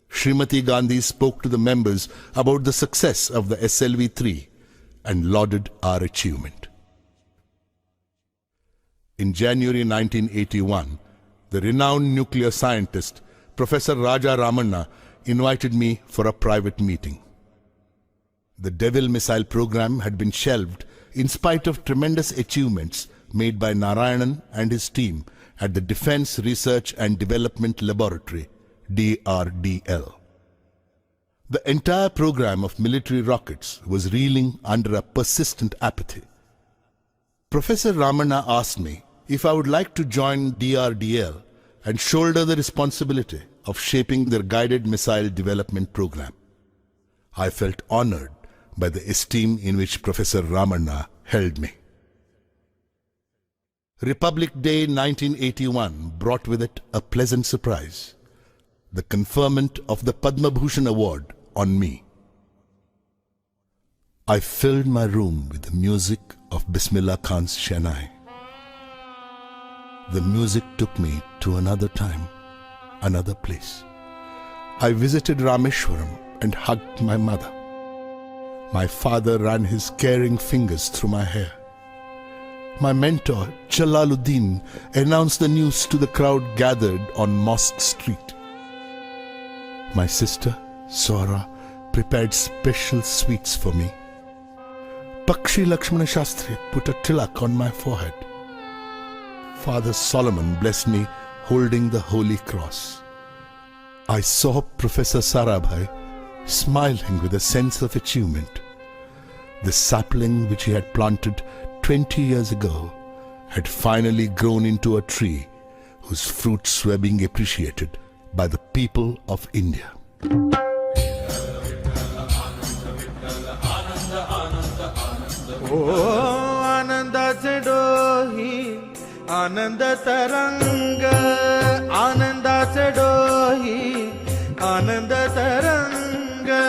Srimati Gandhi spoke to the members about the success of the SLV-3 and lauded our achievement. In January 1981, the renowned nuclear scientist, Professor Raja Ramanna, invited me for a private meeting. The Devil missile program had been shelved in spite of tremendous achievements made by Narayanan and his team at the Defence Research and Development Laboratory, DRDL. The entire program of military rockets was reeling under a persistent apathy. Professor Ramanna asked me if I would like to join DRDL and shoulder the responsibility of shaping their guided missile development program. I felt honored by the esteem in which Professor Ramanna held me. Republic Day 1981 brought with it a pleasant surprise: the conferment of the Padma Bhushan Award on me. I filled my room with the music of Bismillah Khan's Shehnai. The music took me to another time, another place. I visited Rameshwaram and hugged my mother. My father ran his caring fingers through my hair. My mentor, Jalaluddin, announced the news to the crowd gathered on Mosque Street. My sister, Sora, prepared special sweets for me. Pakshi Lakshmana Shastri put a tilak on my forehead. Father Solomon blessed me holding the Holy Cross. I saw Professor Sarabhai smiling with a sense of achievement. The sapling which he had planted 20 years ago had finally grown into a tree whose fruits were being appreciated by the people of India. Oh, Anandache dohi, Ananda taranga, Anandache dohi, Ananda taranga,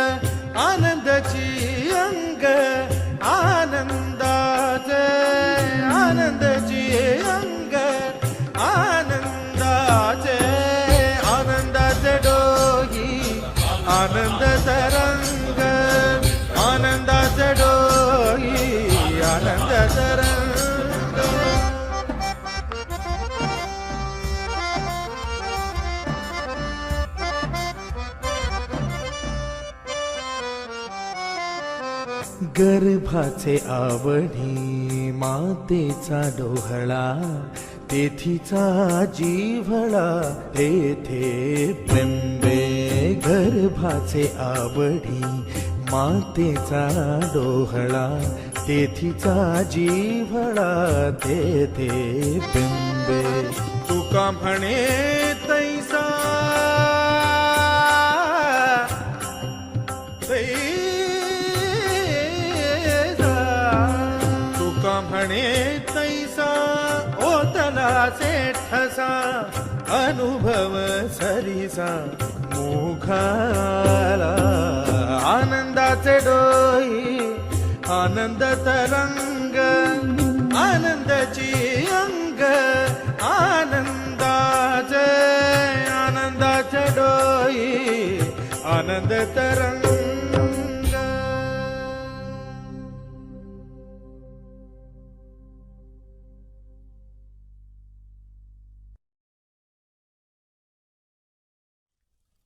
Ananda chiyanga, Anandache, Ananda chiyanga, Anandache, Anandache dohi, Ananda taranga, Anandache dohi, Ananda taranga. गर्भाचे आवडी मातेचा डोहळा तेथीचा जीवळा तेथे बिंबे गर्भाचे आवडी मातेचा डोहळा तेथीचा जीवळा तेथे बिंबे तुका म्हणे तैसा म्हणे तैसा ओतला ठसा अनुभव सरीसा मुखाला आनंदाचे डोई आनंद तरंग आनंदाची अंग आनंदाचे आनंदाचे डोई आनंद तरंग.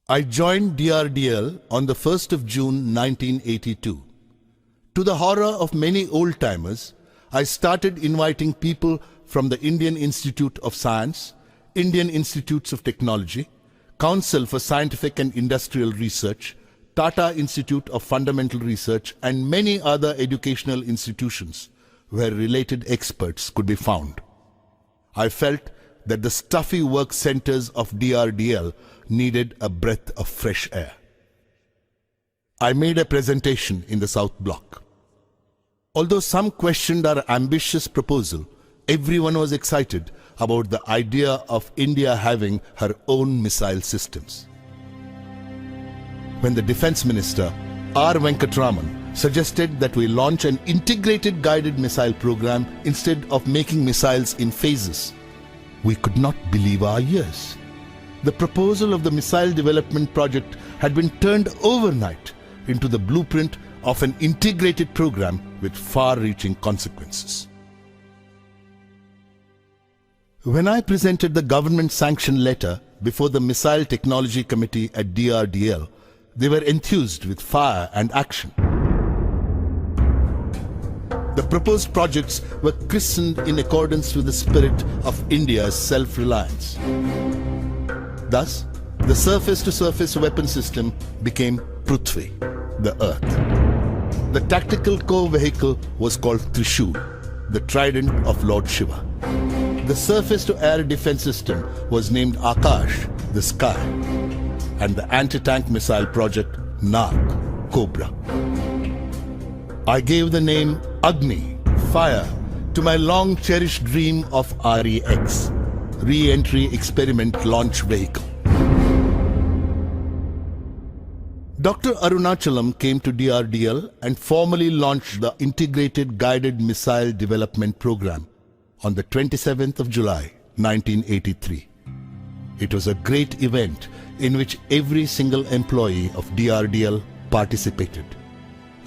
I joined DRDL on the 1st of June 1982. To the horror of many old-timers, I started inviting people from the Indian Institute of Science, Indian Institutes of Technology, Council for Scientific and Industrial Research, Tata Institute of Fundamental Research, and many other educational institutions where related experts could be found. I felt that the stuffy work centers of DRDL needed a breath of fresh air. I made a presentation in the South Block. Although some questioned our ambitious proposal, everyone was excited about the idea of India having her own missile systems. When the Defence Minister, R. Venkatraman, suggested that we launch an integrated guided missile program instead of making missiles in phases, we could not believe our ears. The proposal of the missile development project had been turned overnight into the blueprint of an integrated program with far-reaching consequences. When I presented the government-sanctioned letter before the Missile Technology Committee at DRDL, they were enthused with fire and action. The proposed projects were christened in accordance with the spirit of India's self-reliance. Thus, the surface-to-surface weapon system became Prithvi, the Earth. The tactical core vehicle was called Trishul, the trident of Lord Shiva. The surface-to-air defense system was named Akash, the sky, and the anti-tank missile project Nag, Cobra. I gave the name Agni, fire, to my long-cherished dream of REX, Re-Entry Experiment Launch Vehicle. Dr. Arunachalam came to DRDL and formally launched the Integrated Guided Missile Development Program on the 27th of July, 1983. It was a great event in which every single employee of DRDL participated.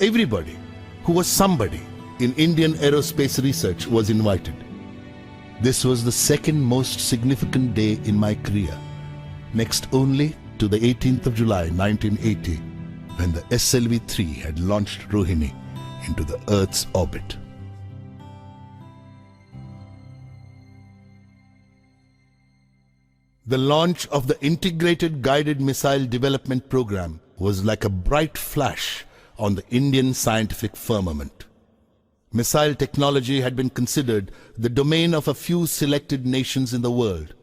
Everybody who was somebody in Indian aerospace research was invited. This was the second most significant day in my career, next only to the 18th of July 1980, when the SLV-3 had launched Rohini into the Earth's orbit. The launch of the Integrated Guided Missile Development Program was like a bright flash on the Indian scientific firmament. Missile technology had been considered the domain of a few selected nations in the world.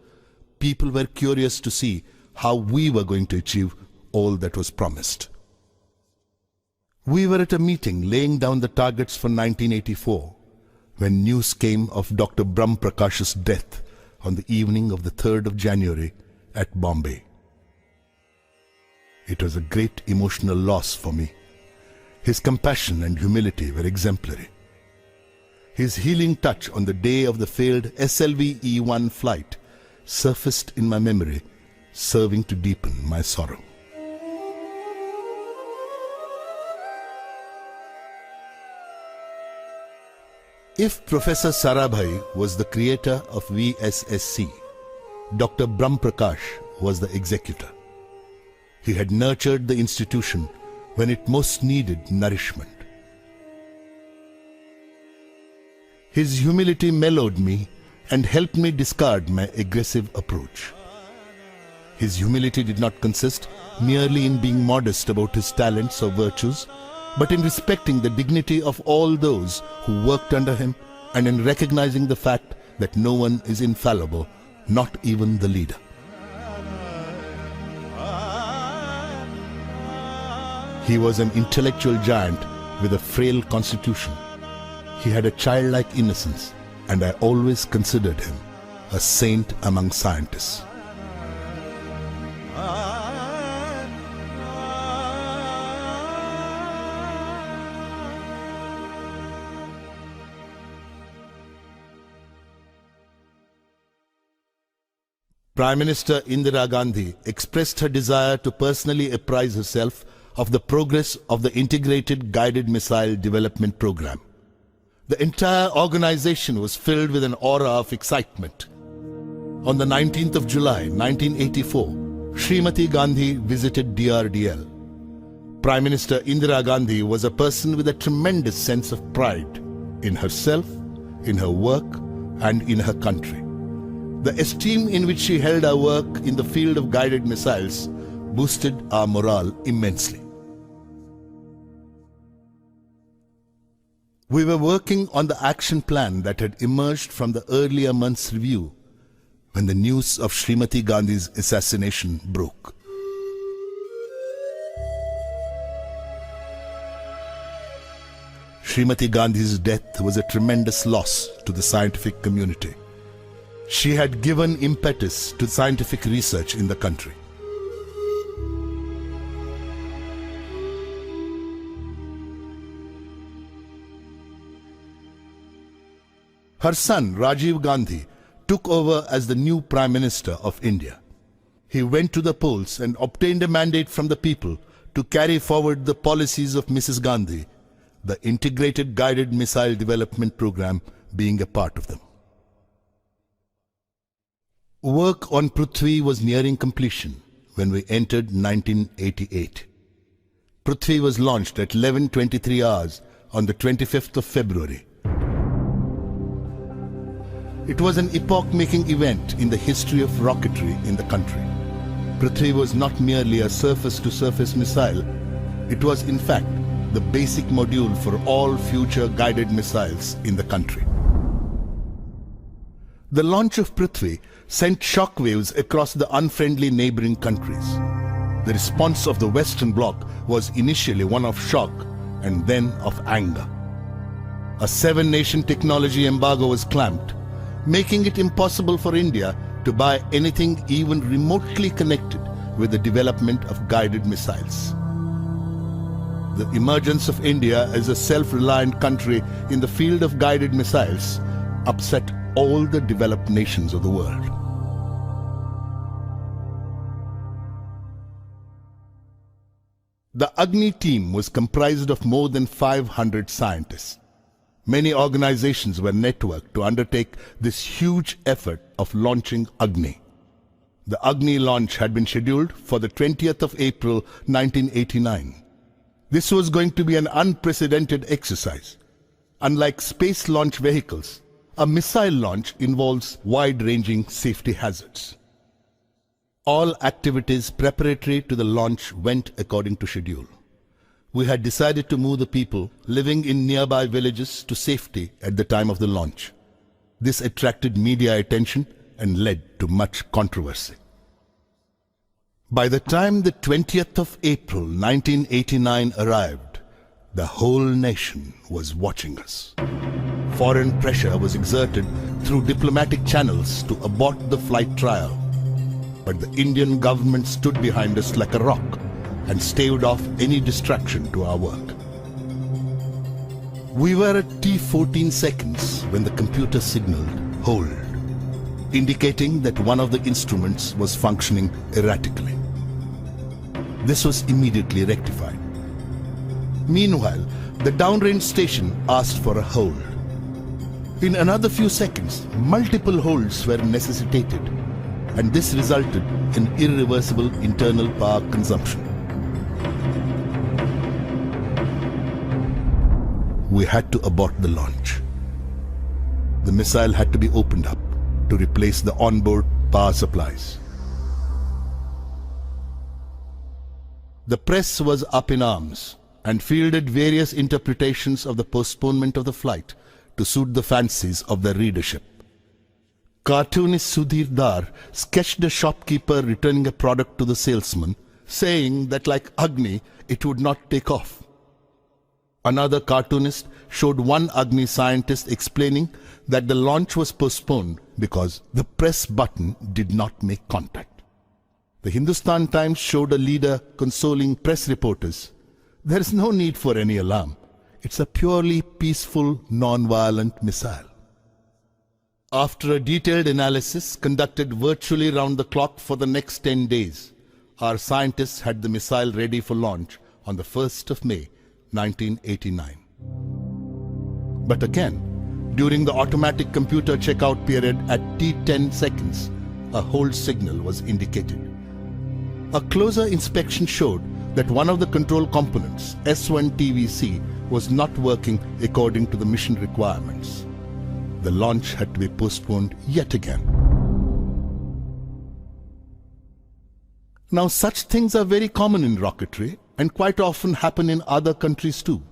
People were curious to see how we were going to achieve all that was promised. We were at a meeting laying down the targets for 1984 when news came of Dr. Brahm Prakash's death on the evening of the 3rd of January at Bombay. It was a great emotional loss for me. His compassion and humility were exemplary. His healing touch on the day of the failed SLV-E1 flight surfaced in my memory, serving to deepen my sorrow. If Professor Sarabhai was the creator of VSSC, Dr. Brahm Prakash was the executor. He had nurtured the institution when it most needed nourishment. His humility mellowed me and helped me discard my aggressive approach. His humility did not consist merely in being modest about his talents or virtues, but in respecting the dignity of all those who worked under him and in recognizing the fact that no one is infallible, not even the leader. He was an intellectual giant with a frail constitution. He had a childlike innocence, and I always considered him a saint among scientists. Prime Minister Indira Gandhi expressed her desire to personally apprise herself of the progress of the Integrated Guided Missile Development Program. The entire organization was filled with an aura of excitement. On the 19th of July 1984, Srimati Gandhi visited DRDL. Prime Minister Indira Gandhi was a person with a tremendous sense of pride in herself, in her work, and in her country. The esteem in which she held our work in the field of guided missiles boosted our morale immensely. We were working on the action plan that had emerged from the earlier month's review when the news of Srimati Gandhi's assassination broke. Srimati Gandhi's death was a tremendous loss to the scientific community. She had given impetus to scientific research in the country. Her son, Rajiv Gandhi, took over as the new Prime Minister of India. He went to the polls and obtained a mandate from the people to carry forward the policies of Mrs. Gandhi, the Integrated Guided Missile Development Program being a part of them. Work on Prithvi was nearing completion when we entered 1988. Prithvi was launched at 11:23 hours on the 25th of February. It was an epoch-making event in the history of rocketry in the country. Prithvi was not merely a surface-to-surface missile. It was, in fact, the basic module for all future guided missiles in the country. The launch of Prithvi sent shockwaves across the unfriendly neighboring countries. The response of the Western Bloc was initially one of shock and then of anger. A 7-nation technology embargo was clamped, making it impossible for India to buy anything even remotely connected with the development of guided missiles. The emergence of India as a self-reliant country in the field of guided missiles upset all the developed nations of the world. The Agni team was comprised of more than 500 scientists. Many organizations were networked to undertake this huge effort of launching Agni. The Agni launch had been scheduled for the 20th of April 1989. This was going to be an unprecedented exercise. Unlike space launch vehicles, a missile launch involves wide-ranging safety hazards. All activities preparatory to the launch went according to schedule. We had decided to move the people living in nearby villages to safety at the time of the launch. This attracted media attention and led to much controversy. By the time the 20th of April 1989 arrived, the whole nation was watching us. Foreign pressure was exerted through diplomatic channels to abort the flight trial, but the Indian government stood behind us like a rock and staved off any distraction to our work. We were at T14 seconds when the computer signaled hold, indicating that one of the instruments was functioning erratically. This was immediately rectified. Meanwhile, the downrange station asked for a hold. In another few seconds, multiple holds were necessitated, and this resulted in irreversible internal power consumption. We had to abort the launch. The missile had to be opened up to replace the onboard power supplies. The press was up in arms and fielded various interpretations of the postponement of the flight to suit the fancies of the readership. Cartoonist Sudhir Dar sketched a shopkeeper returning a product to the salesman, saying that like Agni, it would not take off. Another cartoonist showed one Agni scientist explaining that the launch was postponed because the press button did not make contact. The Hindustan Times showed a leader consoling press reporters. There is no need for any alarm. It's a purely peaceful, non-violent missile. After a detailed analysis conducted virtually round the clock for the next 10 days, our scientists had the missile ready for launch on the 1st of May, 1989. But again, during the automatic computer checkout period at T10 seconds, a hold signal was indicated. A closer inspection showed that one of the control components, S1 TVC, was not working according to the mission requirements. The launch had to be postponed yet again. Now, such things are very common in rocketry and quite often happen in other countries too.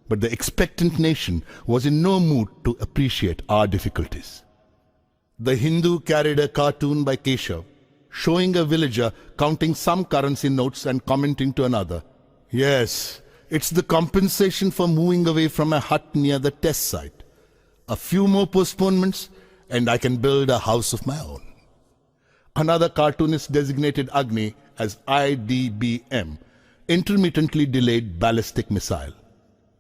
But the expectant nation was in no mood to appreciate our difficulties. The Hindu carried a cartoon by Keshav, showing a villager counting some currency notes and commenting to another, "Yes, it's the compensation for moving away from a hut near the test site. A few more postponements and I can build a house of my own." Another cartoonist designated Agni as IDBM, intermittently delayed ballistic missile.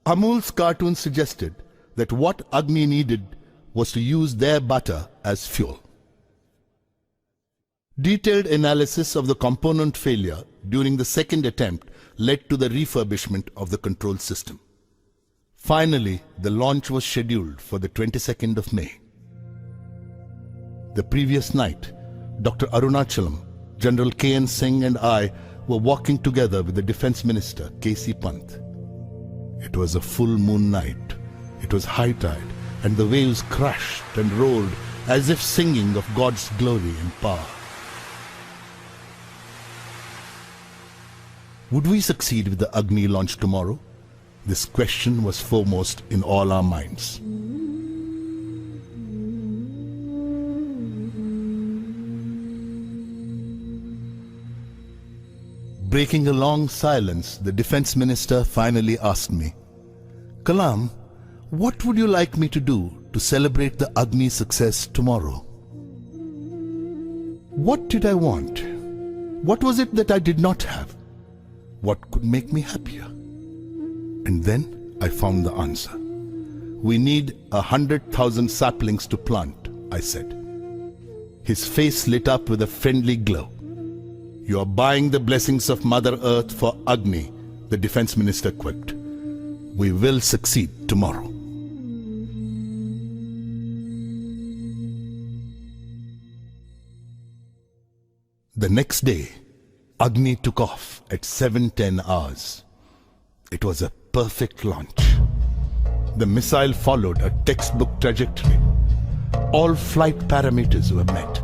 Amul's cartoon suggested that what Agni needed was to use their butter as fuel. Detailed analysis of the component failure during the second attempt led to the refurbishment of the control system. Finally, the launch was scheduled for the 22nd of May. The previous night, Dr. Arunachalam, General K.N. Singh and I were walking together with the Defence Minister, K.C. Pant. It was a full moon night. It was high tide, and the waves crashed and rolled as if singing of God's glory and power. Would we succeed with the Agni launch tomorrow? This question was foremost in all our minds. Breaking a long silence, the Defence Minister finally asked me, "Kalam, what would you like me to do to celebrate the Agni success tomorrow?" What did I want? What was it that I did not have? What could make me happier? And then I found the answer. "We need 100,000 saplings to plant," I said. His face lit up with a friendly glow. "You are buying the blessings of Mother Earth for Agni," the Defence Minister quipped. "We will succeed tomorrow." The next day, Agni took off at 7:10 hours. It was a perfect launch. The missile followed a textbook trajectory. All flight parameters were met.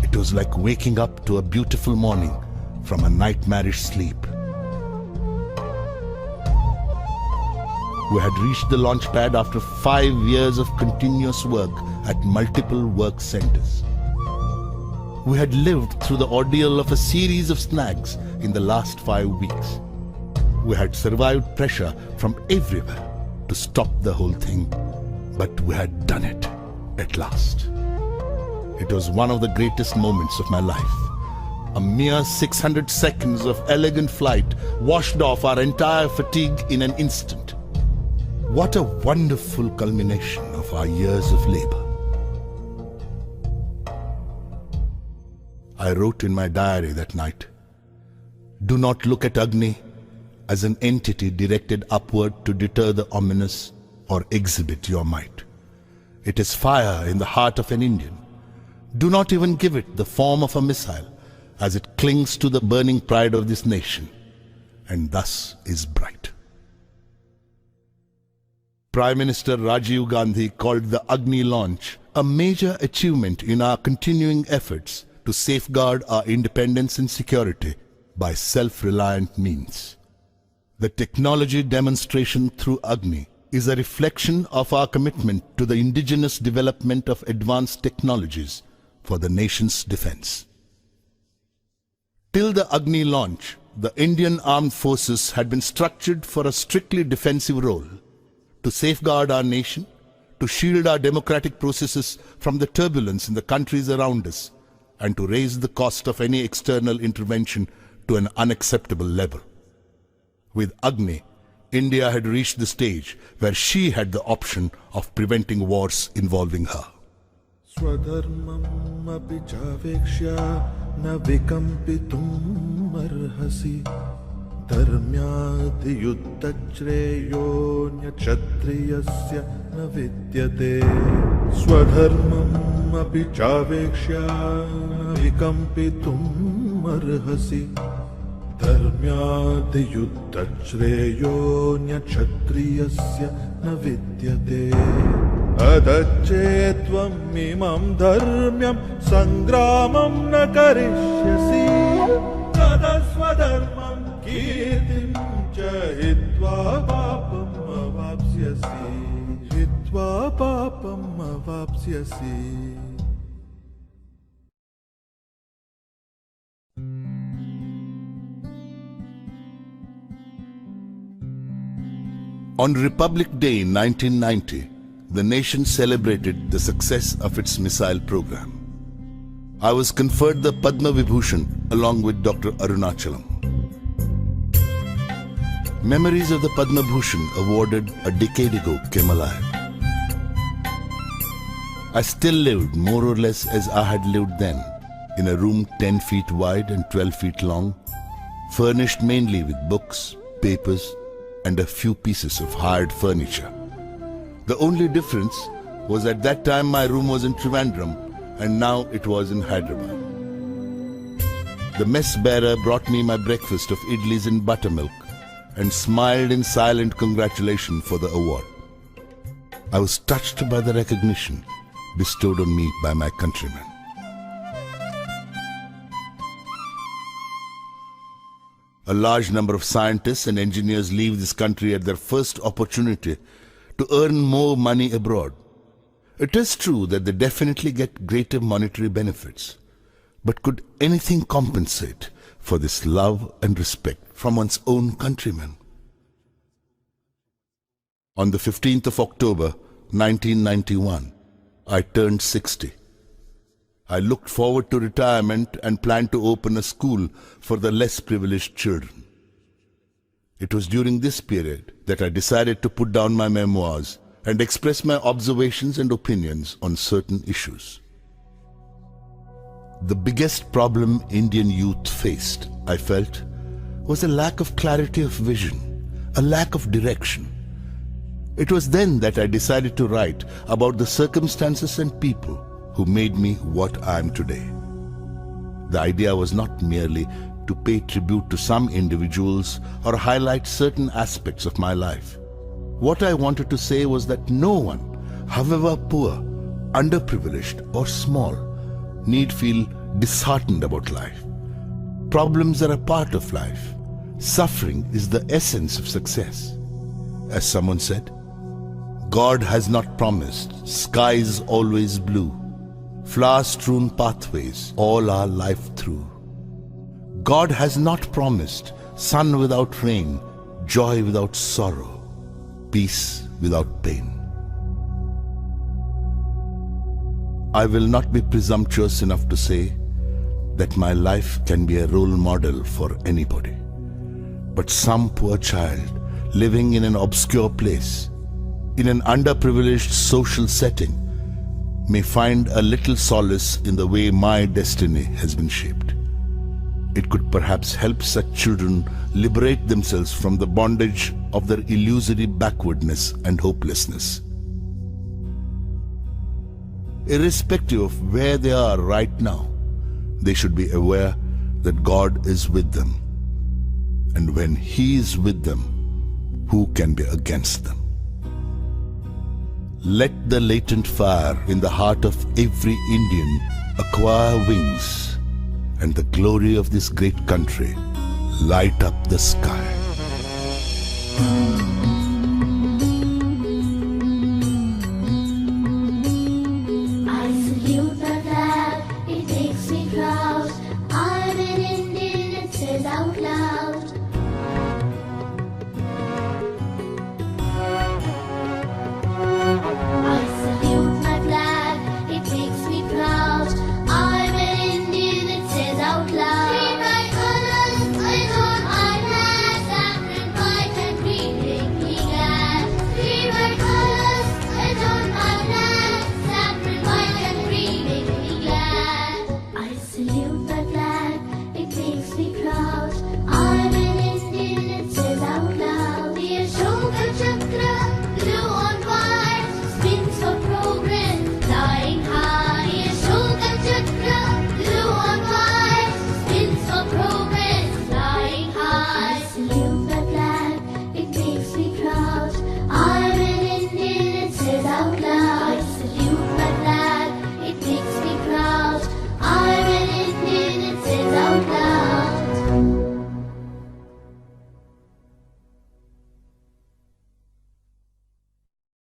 It was like waking up to a beautiful morning from a nightmarish sleep. We had reached the launch pad after 5 years of continuous work at multiple work centers. We had lived through the ordeal of a series of snags in the last 5 weeks. We had survived pressure from everywhere to stop the whole thing, but we had done it at last. It was one of the greatest moments of my life. A mere 600 seconds of elegant flight washed off our entire fatigue in an instant. What a wonderful culmination of our years of labor. I wrote in my diary that night, "Do not look at Agni as an entity directed upward to deter the ominous or exhibit your might. It is fire in the heart of an Indian. Do not even give it the form of a missile, as it clings to the burning pride of this nation, and thus is bright." Prime Minister Rajiv Gandhi called the Agni launch a major achievement in our continuing efforts to safeguard our independence and security by self-reliant means. The technology demonstration through Agni is a reflection of our commitment to the indigenous development of advanced technologies for the nation's defense. Till the Agni launch, the Indian Armed Forces had been structured for a strictly defensive role, to safeguard our nation, to shield our democratic processes from the turbulence in the countries around us, and to raise the cost of any external intervention to an unacceptable level. With Agni, India had reached the stage where she had the option of preventing wars involving her. Swadharmam api chavekshya na vikampitum arhasi dharmyati yuddhachreyo kshatriyasya na vidyate. Swadharmam api chavekshya na vikampitum arhasi dharmyati yuddhachreyo kshatriyasya na vidyate. Adachetvam imam dharmyam sangramam na karishyasi tadaswadharmam kirtim cha hitva papam avapsyasi. Hitva papam avapsyasi. On Republic Day in 1990, the nation celebrated the success of its missile program. I was conferred the Padma Vibhushan along with Dr. Arunachalam. Memories of the Padma Bhushan awarded a decade ago came alive. I still lived more or less as I had lived then, in a room 10 feet wide and 12 feet long, furnished mainly with books, papers, and a few pieces of hired furniture. The only difference was at that time my room was in Trivandrum and now it was in Hyderabad. The mess bearer brought me my breakfast of idlis and buttermilk and smiled in silent congratulation for the award. I was touched by the recognition bestowed on me by my countrymen. A large number of scientists and engineers leave this country at their first opportunity to earn more money abroad. It is true that they definitely get greater monetary benefits, but could anything compensate for this love and respect from one's own countrymen? On the 15th of October, 1991, I turned 60. I looked forward to retirement and planned to open a school for the less privileged children. It was during this period that I decided to put down my memoirs and express my observations and opinions on certain issues. The biggest problem Indian youth faced, I felt, was a lack of clarity of vision, a lack of direction. It was then that I decided to write about the circumstances and people who made me what I am today. The idea was not merely to pay tribute to some individuals or highlight certain aspects of my life. What I wanted to say was that no one, however poor, underprivileged or small, need feel disheartened about life. Problems are a part of life. Suffering is the essence of success. As someone said, God has not promised skies always blue, flower-strewn pathways all our life through. God has not promised sun without rain, joy without sorrow, peace without pain. I will not be presumptuous enough to say that my life can be a role model for anybody. But some poor child living in an obscure place, in an underprivileged social setting, may find a little solace in the way my destiny has been shaped. It could perhaps help such children liberate themselves from the bondage of their illusory backwardness and hopelessness. Irrespective of where they are right now, they should be aware that God is with them. And when He is with them, who can be against them? Let the latent fire in the heart of every Indian acquire wings, and the glory of this great country light up the sky. I salute the flag, it makes me proud. I'm an Indian, it says out loud. I salute my flag, it makes me proud. I'm an Indian, it says out loud. See my colors, I on my flag, saffron, white and green, make me glad. See my colors, I on my flag, saffron, white and green, make me glad. I salute my flag, it makes me proud. I'm an Indian, it says out loud. The Ashoka Chakra, blue on white, spins for progress, flying high. The Ashoka Chakra, blue on white, spins for progress, flying high. I salute the flag, it makes me proud. I'm an Indian, it says out loud.